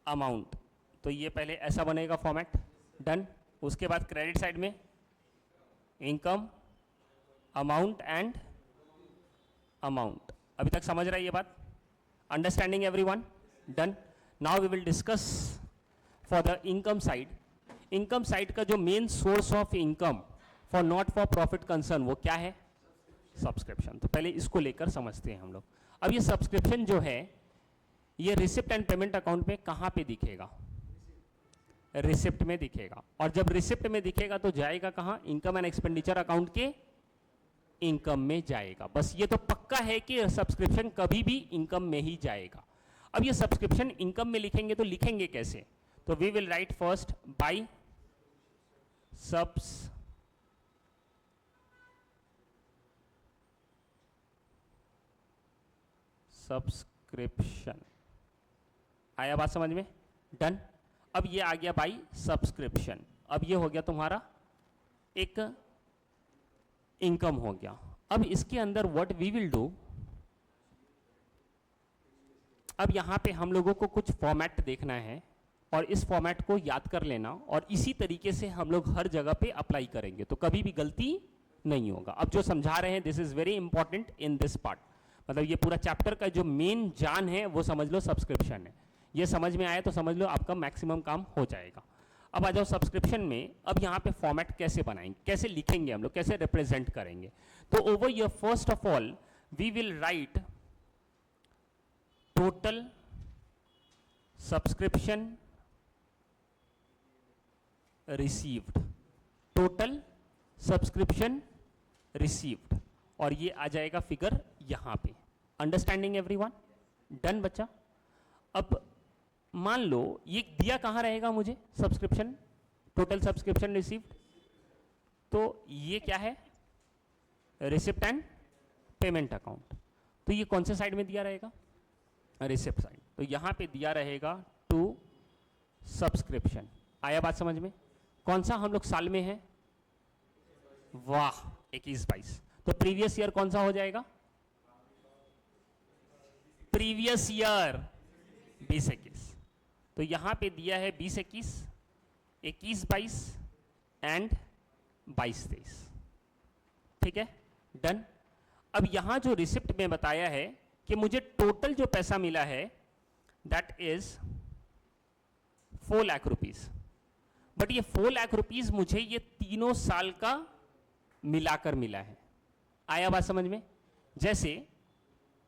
amount. तो ये पहले ऐसा बनेगा फॉर्मेट, डन। उसके बाद क्रेडिट साइड में इनकम, अमाउंट एंड अमाउंट। अभी तक समझ रहा है ये बात? Understanding everyone? Done. Now we will discuss for the income side. Income side का जो main source of income for not for profit concern, वो क्या है? सब्सक्रिप्शन। तो पहले इसको लेकर समझते हैं हम लोग। अब ये सब्सक्रिप्शन जो है, ये रिसिप्ट एंड पेमेंट अकाउंट में कहाँ पे दिखेगा? रिसिप्ट में दिखेगा। और जब रिसिप्ट में दिखेगा तो जाएगा कहाँ? इनकम एंड एक्सपेंडिचर अकाउंट के इनकम में जाएगा। बस ये तो पक्का है कि सब्सक्रिप्शन कभी भी इनकम में ही जाएगा। अब ये सब्सक्रिप्शन इनकम में लिखेंगे तो लिखेंगे कैसे? तो we will write first by subscription. आया बात समझ में? डन। अब ये आ गया बाय सब्सक्रिप्शन। अब ये हो गया तुम्हारा एक इनकम हो गया। अब इसके अंदर व्हाट वी विल डू, अब यहाँ पे हम लोगों को कुछ फॉर्मेट देखना है और इस फॉर्मेट को याद कर लेना और इसी तरीके से हम लोग हर जगह पे अप्लाई करेंगे तो कभी भी गलती नहीं होगा। अब जो समझा रहे हैं this is very important in this part. मतलब ये पूरा चैप्टर का जो मेन जान है वो समझ लो सब्सक्रिप्शन है। ये समझ में आया तो समझ लो आपका मैक्सिमम काम हो जाएगा। अब आ जाओ सब्सक्रिप्शन में। अब यहाँ पे फॉर्मेट कैसे बनाएंगे, कैसे लिखेंगे हम लोग, कैसे रिप्रेजेंट करेंगे? तो over year first of all we will write total subscription received, total subscription received, और ये आ जाएगा फिगर यहाँ पे। Understanding everyone? डन बच्चा। अब मान लो ये दिया कहाँ रहेगा मुझे? Subscription, total subscription received. तो ये क्या है? Receipt and payment account. तो ये कौन से साइड में दिया रहेगा? Receipt side. तो यहाँ पे दिया रहेगा टू सब्सक्रिप्शन। आया बात समझ में? कौन सा हम लोग साल में है? वाह, 21-22। तो प्रीवियस ईयर कौन सा हो जाएगा? Previous year 20-21। तो यहां पे दिया है 20-21, 21-22 एंड 22-23। ठीक है, डन। अब यहां जो रिसिप्ट में बताया है कि मुझे टोटल जो पैसा मिला है that is 4 lakh rupees. But ये 4 लाख रुपीज मुझे ये तीनों साल का मिलाकर मिला है। आया बात समझ में? जैसे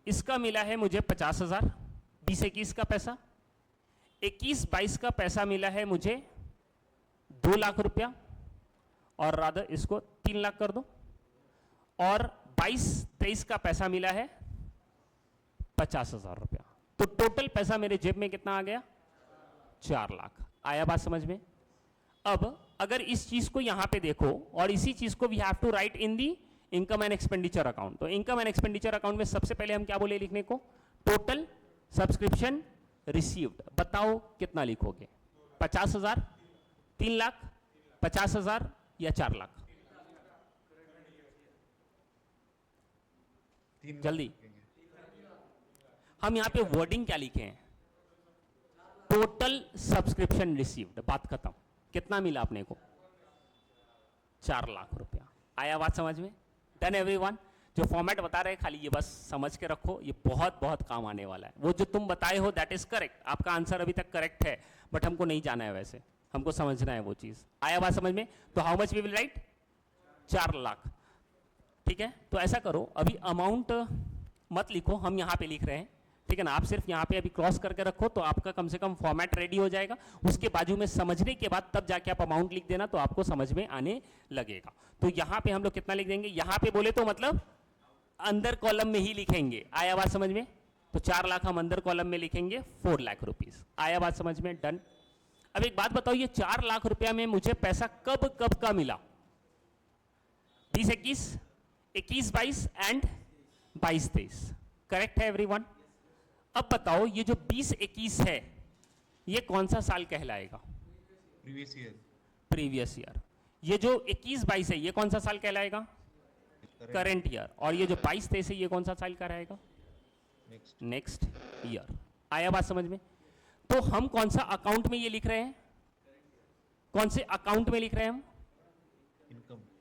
इसका मिला है मुझे 50,000 20-21 का पैसा, 21-22 का पैसा मिला है मुझे 2 लाख रुपया, और रादर इसको 3 लाख कर दो, और 22-23 का पैसा मिला है 50,000 रुपया। तो टोटल पैसा मेरे जेब में कितना आ गया? 4 लाख। आया बात समझ में? अब अगर इस चीज को यहां पे देखो और इसी चीज को we have to write in the income and expenditure account. तो इनकम एंड एक्सपेंडिचर अकाउंट में सबसे पहले हम क्या बोले लिखने को? Total subscription received. बताओ कितना लिखोगे? 50,000, 3 लाख, 50,000 या 4 लाख? जल्दी। हम यहां पे वर्डिंग क्या लिखे हैं? Total subscription received. बात खत्म। कितना मिला अपने को? 4 लाख रुपया। आया बात समझ में? Done everyone? जो फॉर्मेट बता रहे हैं खाली ये बस समझ के रखो, ये बहुत बहुत काम आने वाला है। वो जो तुम बताए हो दैट इज करेक्ट, आपका आंसर अभी तक करेक्ट है, बट हमको नहीं जाना है, वैसे हमको समझना है वो चीज। आया बात समझ में? तो how much we will write? 4 lakh. ठीक है, तो ऐसा करो, अभी अमाउंट मत लिखो, हम यहाँ पे लिख रहे हैं, ठीक है ना? आप सिर्फ यहाँ पे अभी क्रॉस करके रखो तो आपका कम से कम फॉर्मेट रेडी हो जाएगा। उसके बाजू में समझने के बाद तब जाके आप अमाउंट लिख देना तो आपको समझ में आने लगेगा। तो यहाँ पे हम लोग कितना लिख देंगे? यहाँ पे बोले तो मतलब अंदर कॉलम में ही लिखेंगे। आया बात समझ में? तो 4 लाख हम अंदर कॉलम में लिखेंगे 4 लाख रुपीज। आया बात समझ में? डन। अब एक बात बताओ, ये 4 लाख रुपया में मुझे पैसा कब कब का मिला? 20, 21, 21, 22 एंड 22, 23। करेक्ट है एवरीवन? अब बताओ ये जो 20, 21 है ये कौन सा साल कहलाएगा?
Previous year.
Previous year. ये जो 21, 22 है ये कौन सा साल कहलाएगा? Current year. और ये जो 22, 23 है ये कौन सा साल कहलाएगा? Next year. आया बात समझ में? तो हम कौन सा अकाउंट में ये लिख रहे हैं? कौन से अकाउंट में लिख रहे हैं हम?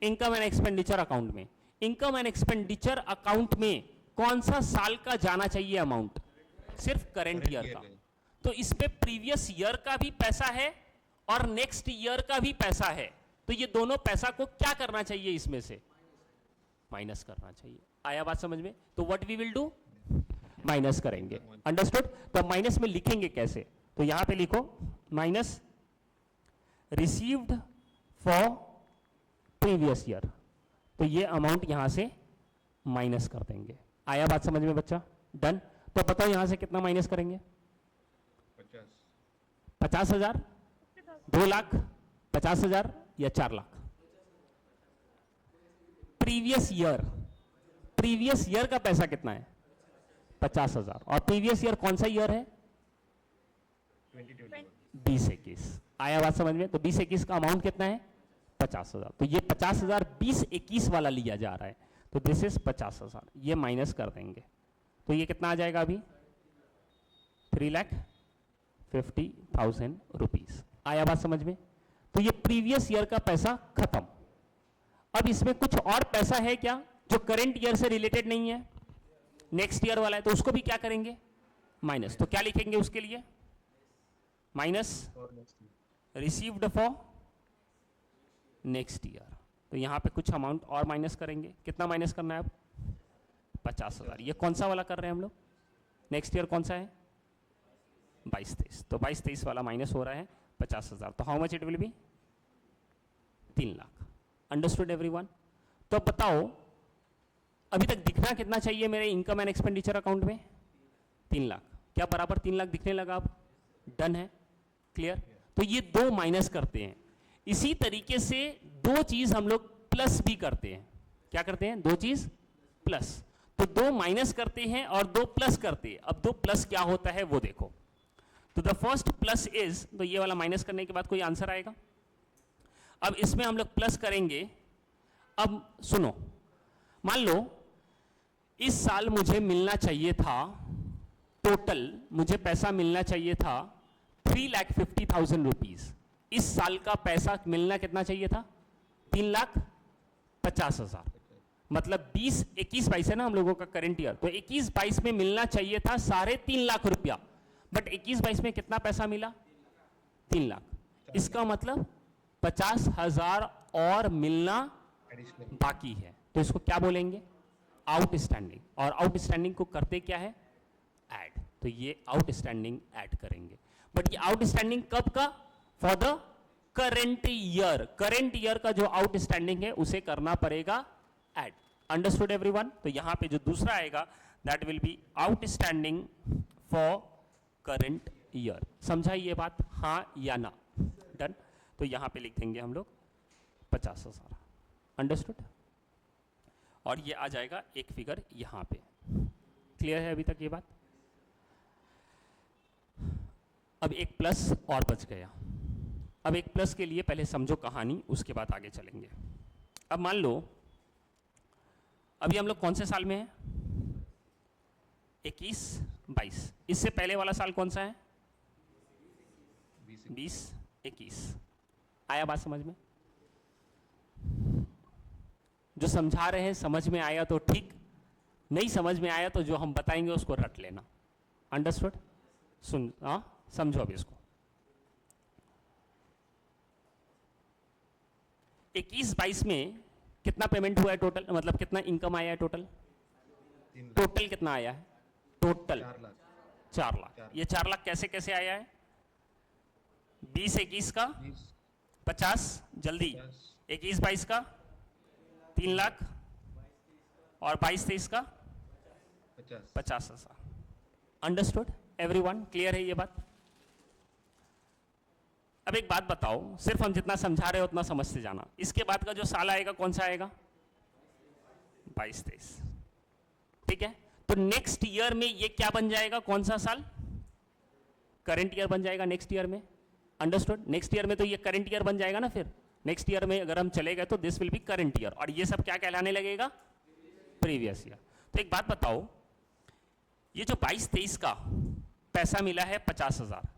इनकम एंड एक्सपेंडिचर अकाउंट में। इनकम एंड एक्सपेंडिचर अकाउंट में कौन सा साल का जाना चाहिए अमाउंट? सिर्फ करंट ईयर का। तो इस पे प्रीवियस ईयर का भी पैसा है और नेक्स्ट ईयर का भी पैसा है, तो ये दोनों पैसा को क्या करना चाहिए? इसमें से माइनस करना चाहिए। आया बात समझ में? तो what we will do? Minus करेंगे। अंडरस्टूड? तो माइनस में लिखेंगे कैसे? तो यहां पे लिखो minus received for previous year, तो ये अमाउंट यहां से माइनस कर देंगे। आया बात समझ में बच्चा? डन? तो बताओ यहां से कितना माइनस करेंगे? 50,000, 2 लाख, 50,000 या 4 लाख? प्रीवियस ईयर का पैसा कितना है? 50,000। और प्रीवियस ईयर कौन सा ईयर है? 20, 21। आया बात समझ में? तो 20, 21 का अमाउंट कितना है? 50,000। तो ये 50,000 20, 21 वाला लिया जा रहा है, तो दिस इज 50,000। ये माइनस कर देंगे तो ये कितना आ जाएगा अभी? 3,50,000 रुपीज। आया बात समझ में? तो ये प्रीवियस ईयर का पैसा खत्म। अब इसमें कुछ और पैसा है क्या जो करंट ईयर से रिलेटेड नहीं है, नेक्स्ट ईयर वाला है, तो उसको भी क्या करेंगे? माइनस। तो क्या लिखेंगे उसके लिए? Minus received for next year. तो यहां पे कुछ अमाउंट और माइनस करेंगे। कितना माइनस करना है अब? 50,000। ये कौन सा वाला कर रहे हैं हम लोग? नेक्स्ट ईयर कौन सा है? 22, 23। तो 22, 23 वाला माइनस हो रहा है 50,000। तो how much it will be? 3 lakh. Understood everyone? तो अब बताओ अभी तक दिखना कितना चाहिए मेरे इनकम एंड एक्सपेंडिचर अकाउंट में? 3 लाख। क्या बराबर 3 लाख दिखने लगा अब? डन है? क्लियर? तो ये 2 माइनस करते हैं। इसी तरीके से 2 चीज हम लोग प्लस भी करते हैं। क्या करते हैं? 2 चीज प्लस। तो 2 माइनस करते हैं और 2 प्लस करते हैं। अब 2 प्लस क्या होता है वो देखो। तो द फर्स्ट प्लस इज, तो ये वाला माइनस करने के बाद कोई आंसर आएगा? अब इसमें हम लोग प्लस करेंगे। अब सुनो, मान लो इस साल मुझे मिलना चाहिए था, टोटल मुझे पैसा मिलना चाहिए था 3,50,000 रुपीज। इस साल का पैसा मिलना कितना चाहिए था? 3,50,000। मतलब 20, 21, 22 है ना हम लोगों का करंट ईयर, तो 21, 22 में मिलना चाहिए था 3.5 लाख रुपया, बट 21, 22 में कितना पैसा मिला? 3 लाख। इसका मतलब 50,000 और मिलना बाकी है, तो इसको क्या बोलेंगे? आउटस्टैंडिंग। और आउटस्टैंडिंग को करते क्या है? ऐड। तो ये आउटस्टैंडिंग ऐड करेंगे। बट ये आउटस्टैंडिंग कब का? For the current year. Current year का जो आउटस्टैंडिंग है उसे करना पड़ेगा ऐड। Understood everyone? तो यहां पे जो दूसरा आएगा that will B outstanding for current year. समझा ये बात? हाँ या ना? डन? तो यहां पे लिख देंगे हम लोग 50,000। अंडरस्टूड? और ये आ जाएगा एक फिगर यहां पे। क्लियर है अभी तक ये बात? अब एक प्लस और बच गया। अब एक प्लस के लिए पहले समझो कहानी, उसके बाद आगे चलेंगे। अब मान लो अभी हम लोग कौन से साल में हैं? 21, 22। इससे पहले वाला साल कौन सा है? 20, 21। आया बात समझ में? जो समझा रहे हैं समझ में आया तो ठीक, नहीं समझ में आया तो जो हम बताएंगे उसको रट लेना। अंडरस्टूड? सुन, हाँ समझो अब इसको। 21, 22 में कितना पेमेंट हुआ है टोटल? मतलब कितना इनकम आया है टोटल? टोटल कितना आया है? टोटल 4 लाख। ये 4 लाख कैसे कैसे आया है? 20, 21 का 50, जल्दी 21, 22 का 3 लाख और 22, 23 का 50,000। Understood everyone? क्लियर है ये बात? अब एक बात बताओ, सिर्फ हम जितना समझा रहे हो उतना समझते जाना, इसके बाद का जो साल आएगा कौन सा आएगा? 22-23, ठीक है। तो नेक्स्ट ईयर में ये क्या बन जाएगा, कौन सा साल? करंट ईयर बन जाएगा नेक्स्ट ईयर में, अंडरस्टूड? नेक्स्ट ईयर में तो ये करंट ईयर बन जाएगा ना, फिर नेक्स्ट ईयर में अगर हम चले गए तो this will B current year, और ये सब क्या कहलाने लगेगा? Previous year. तो एक बात बताओ, ये जो 22-23 का पैसा मिला है 50,000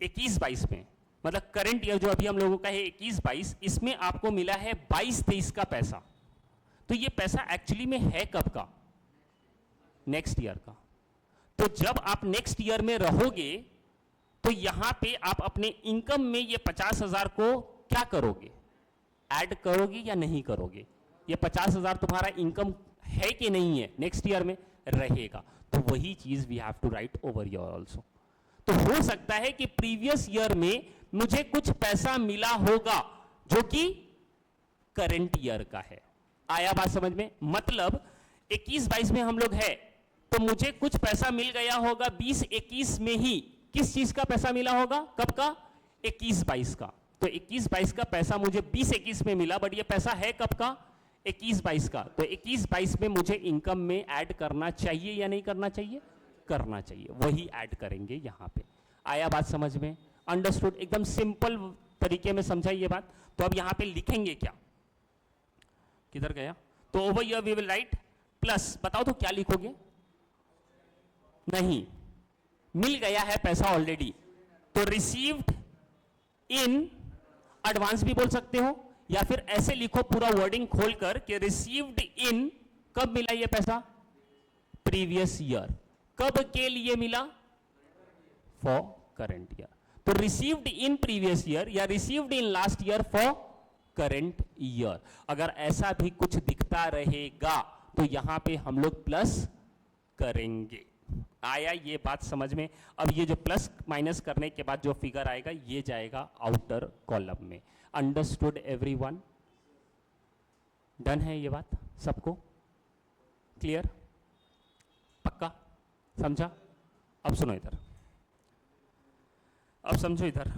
21-22 में, मतलब करंट ईयर जो अभी हम लोगों का है 21-22, इसमें आपको मिला है 22-23 का पैसा। तो ये पैसा एक्चुअली में है कब का? नेक्स्ट ईयर का। तो जब आप नेक्स्ट ईयर में रहोगे तो यहां पे आप अपने इनकम में ये 50,000 को क्या करोगे? ऐड करोगे या नहीं करोगे? ये 50,000 तुम्हारा इनकम है कि नहीं है? नेक्स्ट ईयर में रहेगा। तो वही चीज we have to write over year also. तो हो सकता है कि प्रीवियस ईयर में मुझे कुछ पैसा मिला होगा जो कि करंट ईयर का है। आया बात समझ में? मतलब 21-22 में हम लोग है तो मुझे कुछ पैसा मिल गया होगा 20-21 में ही। किस चीज का पैसा मिला होगा? कब का? 21-22 का। तो 21-22 का पैसा मुझे 20-21 में मिला, बट ये पैसा है कब का? 21-22 का। तो 21-22 में मुझे इनकम में ऐड करना चाहिए या नहीं करना चाहिए? करना चाहिए, वही ऐड करेंगे यहां पे। आया बात समझ में? अंडरस्टूड? एकदम सिंपल तरीके में समझा ये बात। तो अब यहां पे लिखेंगे क्या? किधर गया? तो over here we will write plus. बताओ तो क्या लिखोगे? नहीं, मिल गया है पैसा ऑलरेडी, तो रिसीव्ड इन एडवांस भी बोल सकते हो, या फिर ऐसे लिखो पूरा वर्डिंग खोलकर कि रिसीव्ड इन, कब मिला ये पैसा? Previous year. कब के लिए मिला? For current year. तो रिसीव्ड इन प्रीवियस ईयर या received in last year for current year. अगर ऐसा भी कुछ दिखता रहेगा तो यहां पे हम लोग प्लस करेंगे। आया ये बात समझ में? अब ये जो प्लस माइनस करने के बाद जो फिगर आएगा ये जाएगा आउटर कॉलम में। Understood everyone? डन है ये बात सबको? क्लियर? पक्का? समझा? अब सुनो इधर, अब समझो इधर।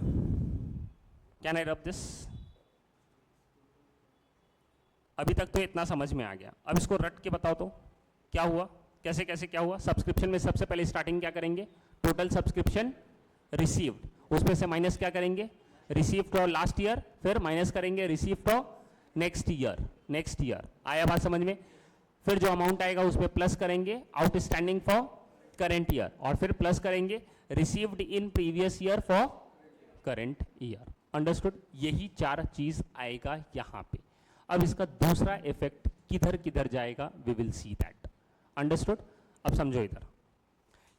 Can I rub this? अभी तक तो इतना समझ में आ गया, अब इसको रट के बताओ तो क्या हुआ, कैसे कैसे क्या हुआ। सब्सक्रिप्शन में सबसे पहले स्टार्टिंग क्या करेंगे? टोटल सब्सक्रिप्शन रिसीव्ड, उसमें से माइनस क्या करेंगे? रिसीव्ड फॉर लास्ट ईयर, फिर माइनस करेंगे received for next year. Next year आया बात समझ में? फिर जो अमाउंट आएगा उसमें प्लस करेंगे आउटस्टैंडिंग फॉर करंट ईयर, और फिर प्लस करेंगे received in previous year for current year. Understood? यही चार चीज आएगा यहां पे। अब इसका दूसरा इफेक्ट किधर किधर जाएगा, we will see that. Understood? अब समझो इधर,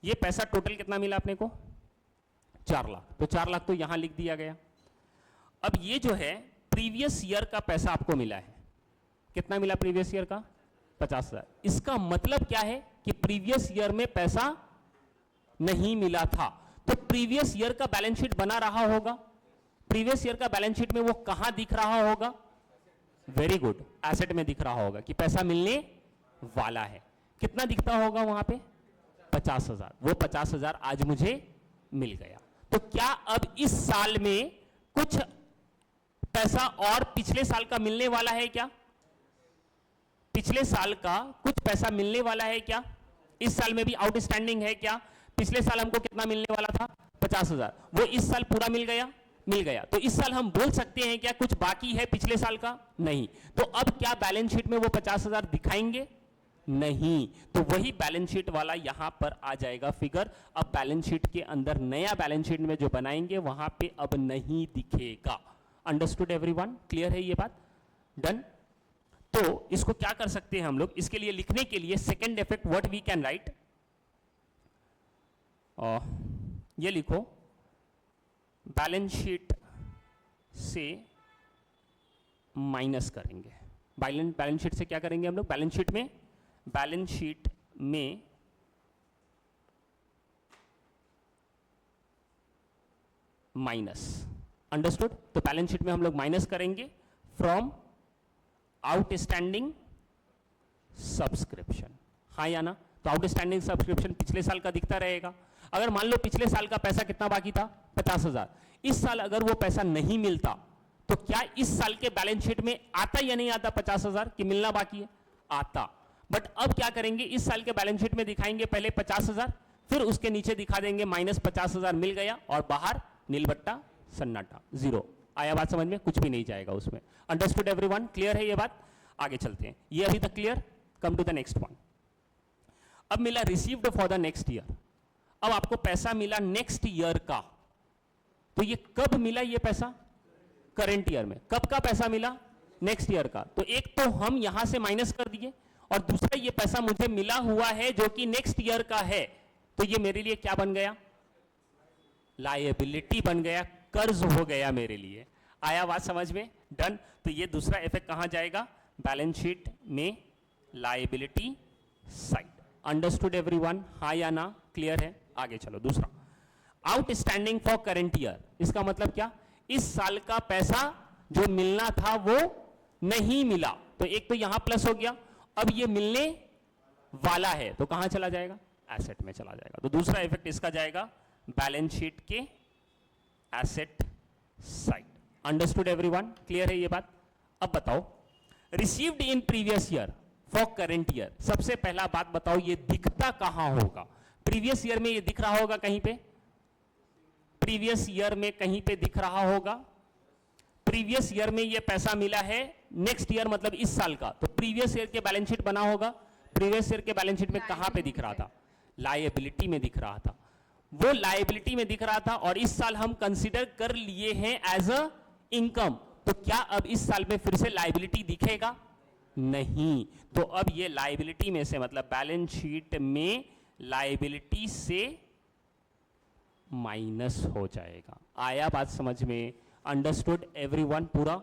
ये पैसा टोटल कितना मिला अपने को? 4 लाख। तो 4 लाख तो यहां लिख दिया गया। अब ये जो है प्रीवियस ईयर का पैसा आपको मिला है, कितना मिला प्रीवियस ईयर का? 50,000। इसका मतलब क्या है कि प्रीवियस ईयर में पैसा नहीं मिला था, तो प्रीवियस ईयर का बैलेंस शीट बना रहा होगा। प्रीवियस ईयर का बैलेंस शीट में वो कहां दिख रहा होगा? वेरी गुड, एसेट में दिख रहा होगा कि पैसा मिलने वाला है। कितना दिखता होगा वहां पे? 50,000। वो 50,000 आज मुझे मिल गया। तो क्या अब इस साल में कुछ पैसा और पिछले साल का मिलने वाला है क्या? पिछले साल का कुछ पैसा मिलने वाला है क्या? इस साल में भी आउटस्टैंडिंग है क्या? पिछले साल हमको कितना मिलने वाला था? 50,000। वो इस साल पूरा मिल गया? मिल गया। तो इस साल हम बोल सकते हैं क्या कुछ बाकी है पिछले साल का? नहीं। तो अब क्या बैलेंस शीट में वो 50,000 दिखाएंगे? नहीं। तो वही बैलेंस शीट वाला यहां पर आ जाएगा फिगर। अब बैलेंस शीट के अंदर नया बैलेंस शीट में जो बनाएंगे वहां पे अब नहीं दिखेगा। Understood everyone? क्लियर है ये बात? डन? तो इसको क्या कर सकते हैं हम लोग? इसके लिए लिखने के लिए second effect what we can write, ये लिखो, बैलेंस शीट से माइनस करेंगे। बैलेंस शीट से क्या करेंगे हम लोग? बैलेंस शीट में माइनस। अंडरस्टूड? तो बैलेंस शीट में हम लोग माइनस करेंगे फ्रॉम आउटस्टैंडिंग सब्सक्रिप्शन। हाँ या ना? तो आउटस्टैंडिंग सब्सक्रिप्शन पिछले साल का दिखता रहेगा। अगर मान लो पिछले साल का पैसा कितना बाकी था? 50,000। इस साल अगर वो पैसा नहीं मिलता तो क्या इस साल के बैलेंस शीट में आता या नहीं आता 50,000 कि मिलना बाकी है? आता। बट अब क्या करेंगे, इस साल के बैलेंस शीट में दिखाएंगे पहले 50,000, फिर उसके नीचे दिखा देंगे -50,000 मिल गया और बाहर नीलबट्टा सन्नाटा, जीरो। आया बात समझ में? कुछ भी नहीं जाएगा उसमें। Understood everyone? क्लियर है ये बात? आगे चलते हैं। ये अभी तक clear? Come to the next one. अब मिला received for the next year. अब आपको पैसा मिला नेक्स्ट ईयर का, तो ये कब मिला ये पैसा? करंट ईयर में। कब का पैसा मिला? नेक्स्ट ईयर का। तो एक तो हम यहां से माइनस कर दिए, और दूसरा ये पैसा मुझे मिला हुआ है जो कि नेक्स्ट ईयर का है, तो ये मेरे लिए क्या बन गया? लायबिलिटी बन गया, कर्ज हो गया मेरे लिए। आया बात समझ में? डन। तो ये दूसरा इफेक्ट कहां जाएगा? बैलेंस शीट में लायबिलिटी साइड। Understood everyone? हाँ या ना? क्लियर है? आगे चलो। दूसरा, आउटस्टैंडिंग फॉर करंट ईयर। इसका मतलब क्या? इस साल का पैसा जो मिलना था वो नहीं मिला, तो एक तो यहां प्लस हो गया, अब ये मिलने वाला है तो कहां चला जाएगा? एसेट में चला जाएगा। तो दूसरा इफेक्ट इसका जाएगा बैलेंस शीट के asset side. Understood everyone? Clear है ये बात? अब बताओ, received in previous year for current year. सबसे पहला बात बताओ, ये दिखता कहां होगा? प्रीवियस ईयर में ये दिख रहा होगा कहीं पे? प्रीवियस ईयर में कहीं पे दिख रहा होगा? प्रीवियस ईयर में ये पैसा मिला है, नेक्स्ट ईयर मतलब इस साल का, तो प्रीवियस ईयर के बैलेंस शीट बना होगा। प्रीवियस ईयर के बैलेंस शीट में कहां पे दिख रहा था? लायबिलिटी में दिख रहा था। वो लायबिलिटी में दिख रहा था और इस साल हम कंसीडर कर लिए हैं एज अ इनकम, तो क्या अब इस साल में फिर से लायबिलिटी दिखेगा? नहीं। तो अब ये लायबिलिटी में से, मतलब बैलेंस शीट में लायबिलिटी से माइनस हो जाएगा। आया बात समझ में? Understood everyone? पूरा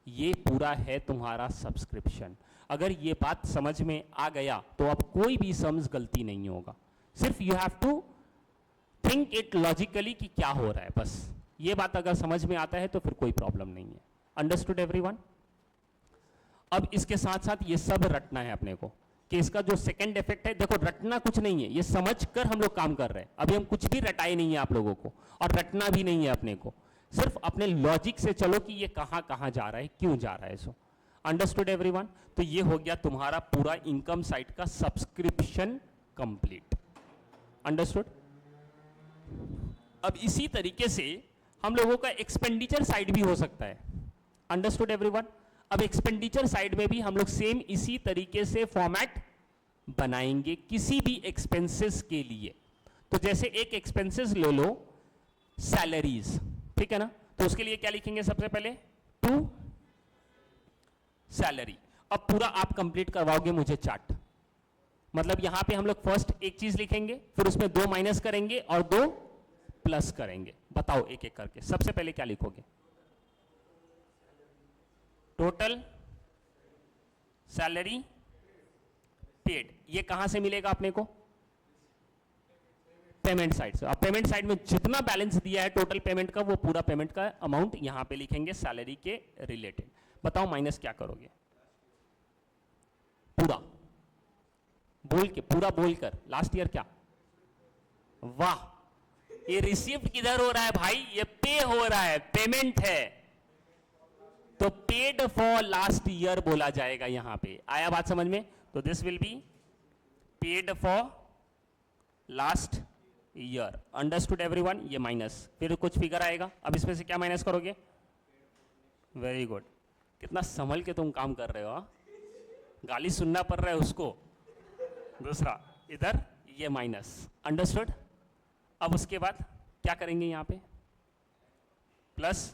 ये पूरा है तुम्हारा सब्सक्रिप्शन। अगर ये बात समझ में आ गया तो अब कोई भी सम्स गलती नहीं होगा। सिर्फ you have to think it logically कि क्या हो रहा है, बस ये बात अगर समझ में आता है तो फिर कोई प्रॉब्लम नहीं है। Understood everyone? अब इसके साथ साथ ये सब रटना है अपने को कि इसका जो सेकंड इफेक्ट है, देखो रटना कुछ नहीं है, ये समझ कर हम लोग काम कर रहे हैं। अभी हम कुछ भी रटाए नहीं है आप लोगों को, और रटना भी नहीं है अपने को, सिर्फ अपने लॉजिक से चलो कि ये कहां कहां जा रहा है, क्यों जा रहा है। So understood everyone? तो ये हो गया तुम्हारा पूरा इनकम साइड का सब्सक्रिप्शन कंप्लीट। अंडरस्टूड? अब इसी तरीके से हम लोगों का एक्सपेंडिचर साइड भी हो सकता है। Understood everyone? अब एक्सपेंडिचर साइड में भी हम लोग सेम इसी तरीके से फॉर्मेट बनाएंगे किसी भी एक्सपेंसेस के लिए। तो जैसे एक एक्सपेंसेस ले लो, सैलरीज, ठीक है ना? तो उसके लिए क्या लिखेंगे? सबसे पहले टू सैलरी। अब पूरा आप कंप्लीट करवाओगे मुझे चार्ट, मतलब यहां पे हम लोग फर्स्ट एक चीज लिखेंगे, फिर उसमें 2 माइनस करेंगे और 2 प्लस करेंगे। बताओ एक एक करके। सबसे पहले क्या लिखोगे? Total salary paid. ये कहां से मिलेगा अपने को? पेमेंट साइड से। अब पेमेंट साइड में जितना बैलेंस दिया है टोटल पेमेंट का, वो पूरा पेमेंट का अमाउंट यहां पे लिखेंगे सैलरी के रिलेटेड। बताओ माइनस क्या करोगे? पूरा बोल के, पूरा बोलकर, लास्ट ईयर क्या? वाह, ये रिसीव्ड किधर हो रहा है भाई? ये पे हो रहा है, पेमेंट है, तो पेड फॉर लास्ट ईयर बोला जाएगा यहां पे। आया बात समझ में? तो this will be paid for last year. Understood everyone? ये माइनस, फिर कुछ फिगर आएगा, अब इसमें से क्या माइनस करोगे? वेरी गुड, कितना संभल के तुम काम कर रहे हो। गाली सुनना पड़ रहा है उसको। दूसरा इधर ये माइनस। अंडरस्टूड? अब उसके बाद क्या करेंगे यहां पे? प्लस।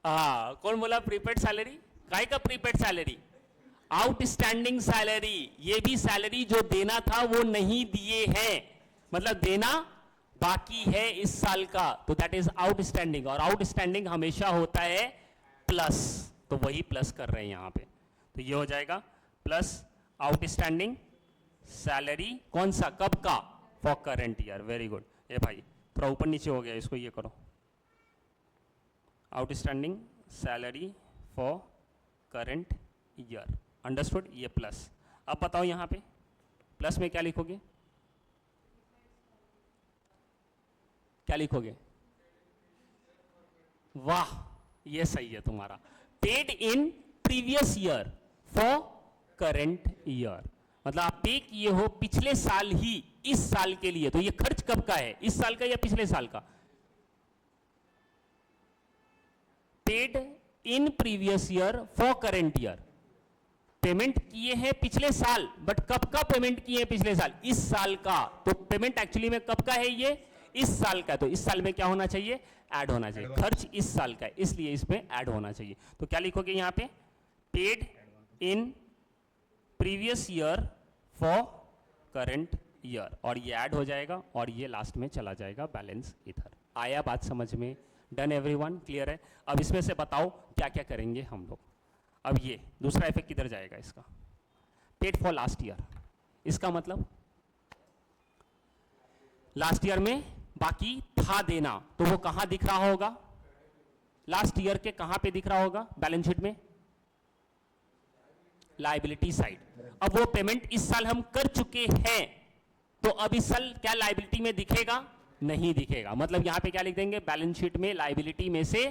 कौन बोला प्रीपेड सैलरी? काय का प्रीपेड सैलरी? Outstanding salary. ये भी सैलरी जो देना था वो नहीं दिए हैं, मतलब देना बाकी है इस साल का, तो दैट इज आउटस्टैंडिंग। और आउटस्टैंडिंग हमेशा होता है प्लस, तो वही प्लस कर रहे हैं यहां पे। तो ये हो जाएगा प्लस आउटस्टैंडिंग सैलरी। कौन सा? कब का? For current year. Very good. ये भाई थोड़ा ऊपर नीचे हो गया, इसको ये करो। Outstanding salary for current year. Understood? ये प्लस। अब बताओ यहां पे प्लस में क्या लिखोगे? क्या लिखोगे? वाह, ये सही है तुम्हारा। Paid in previous year for current year, मतलब आप पे किए हो पिछले साल ही इस साल के लिए, तो ये खर्च कब का है, इस साल का या पिछले साल का? Paid in previous year for current year, payment किए हैं पिछले साल, बट कब का पेमेंट किए हैं पिछले साल? इस साल का। तो पेमेंट एक्चुअली में कब का है? ये इस साल का। तो इस साल में क्या होना चाहिए? ऐड होना चाहिए। खर्च इस साल का है, इसलिए इसमें ऐड होना चाहिए। तो क्या लिखोगे यहां पे? Paid in previous year for current year, और ये ऐड हो जाएगा और ये लास्ट में चला जाएगा बैलेंस इधर। आया बात समझ में? Done everyone? क्लियर है? अब इसमें से बताओ क्या क्या करेंगे हम लोग। अब ये दूसरा इफेक्ट किधर जाएगा इसका? पेड फॉर लास्ट ईयर, इसका मतलब लास्ट ईयर में बाकी था देना, तो वो कहां दिख रहा होगा? लास्ट ईयर के कहां पे दिख रहा होगा बैलेंस शीट में? Liability side. अब वो पेमेंट इस साल हम कर चुके हैं, तो अब इस साल क्या लायबिलिटी में दिखेगा? नहीं दिखेगा। मतलब यहां पे क्या लिख देंगे? बैलेंस शीट में लायबिलिटी में से।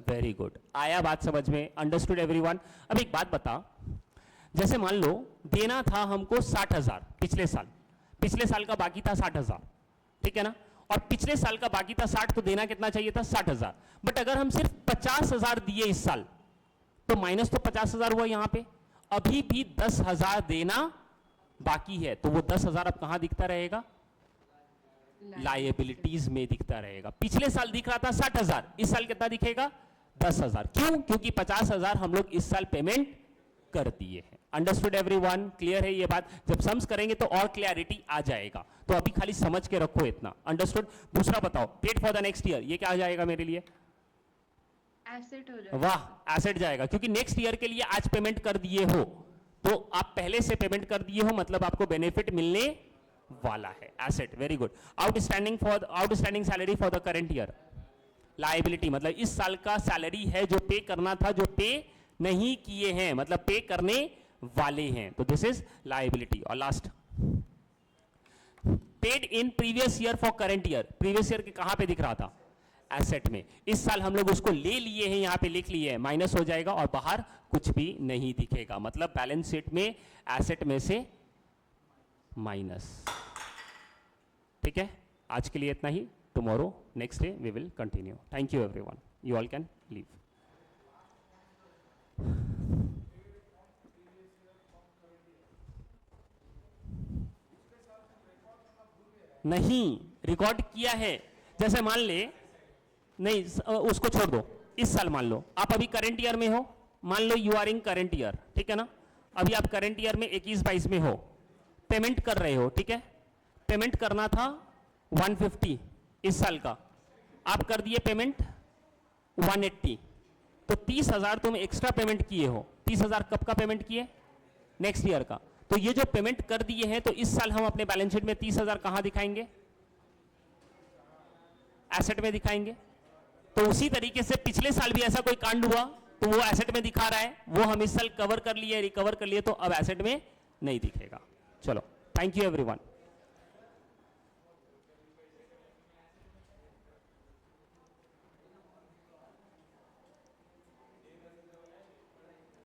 वेरी गुड, आया बात समझ में? Understood everyone? अब एक बात बता, जैसे मान लो देना था हमको 60,000 पिछले साल का बाकी था 60,000, ठीक है ना? और पिछले साल का बाकी था 60, तो देना कितना चाहिए था? 60,000। बट अगर हम सिर्फ 50,000 दिए इस साल, तो माइनस तो 50,000 हुआ यहां पे, अभी भी 10,000 देना बाकी है, तो वो 10,000 अब कहां दिखता रहेगा? लायबिलिटीज में दिखता रहेगा। पिछले साल दिख रहा था 60,000, इस साल कितना दिखेगा? 10,000। क्यों? क्योंकि 50,000 हम लोग इस साल पेमेंट कर दिए हैं। Understood everyone? क्लियर है ये बात? जब सम्स करेंगे तो और क्लैरिटी आ जाएगा, तो अभी खाली समझ के रखो इतना। अंडरस्टूड? दूसरा बताओ, paid for the next year, ये क्या आ जाएगा मेरे लिए?
एसेट हो जाएगा।
वाह, एसेट जाएगा, क्योंकि नेक्स्ट ईयर के लिए आज पेमेंट कर दिए हो, तो आप पहले से पेमेंट कर दिए हो, मतलब आपको बेनिफिट मिलने वाला है। Asset, very good. Outstanding salary for the current year, liability, मतलब इस साल का सैलरी है जो पे करना था, जो पे नहीं किए हैं, मतलब पे करने वाले हैं, तो दिस इज लायबिलिटी। और last, paid in previous year for current year, previous year के कहां पे दिख रहा था? एसेट में। इस साल हम लोग उसको ले लिए हैं, यहां पे लिख लिए हैं, माइनस हो जाएगा और बाहर कुछ भी नहीं दिखेगा, मतलब बैलेंस शीट में एसेट में से माइनस। ठीक है, आज के लिए इतना ही। Tomorrow next day we will continue. Thank you everyone, you all can leave. नहीं, रिकॉर्ड किया है। जैसे मान ले, नहीं उसको छोड़ दो, इस साल मान लो आप अभी करंट ईयर में हो, मान लो you are in current year, ठीक है ना? अभी आप करंट ईयर में 21-22 में हो, पेमेंट कर रहे हो, ठीक है? पेमेंट करना था 150 इस साल का, आप कर दिए पेमेंट 180, तो 30,000 तुम एक्स्ट्रा पेमेंट किए हो। 30,000 कब का पेमेंट किए? नेक्स्ट ईयर का। तो ये जो पेमेंट कर दिए हैं, तो इस साल हम अपने बैलेंस शीट में 30,000 कहां दिखाएंगे? एसेट में दिखाएंगे। तो उसी तरीके से पिछले साल भी ऐसा कोई कांड हुआ तो वो एसेट में दिखा रहा है, वो हम इस साल कवर कर लिए, रिकवर कर लिए, तो अब एसेट में नहीं दिखेगा। चलो, थैंक यू एवरीवन।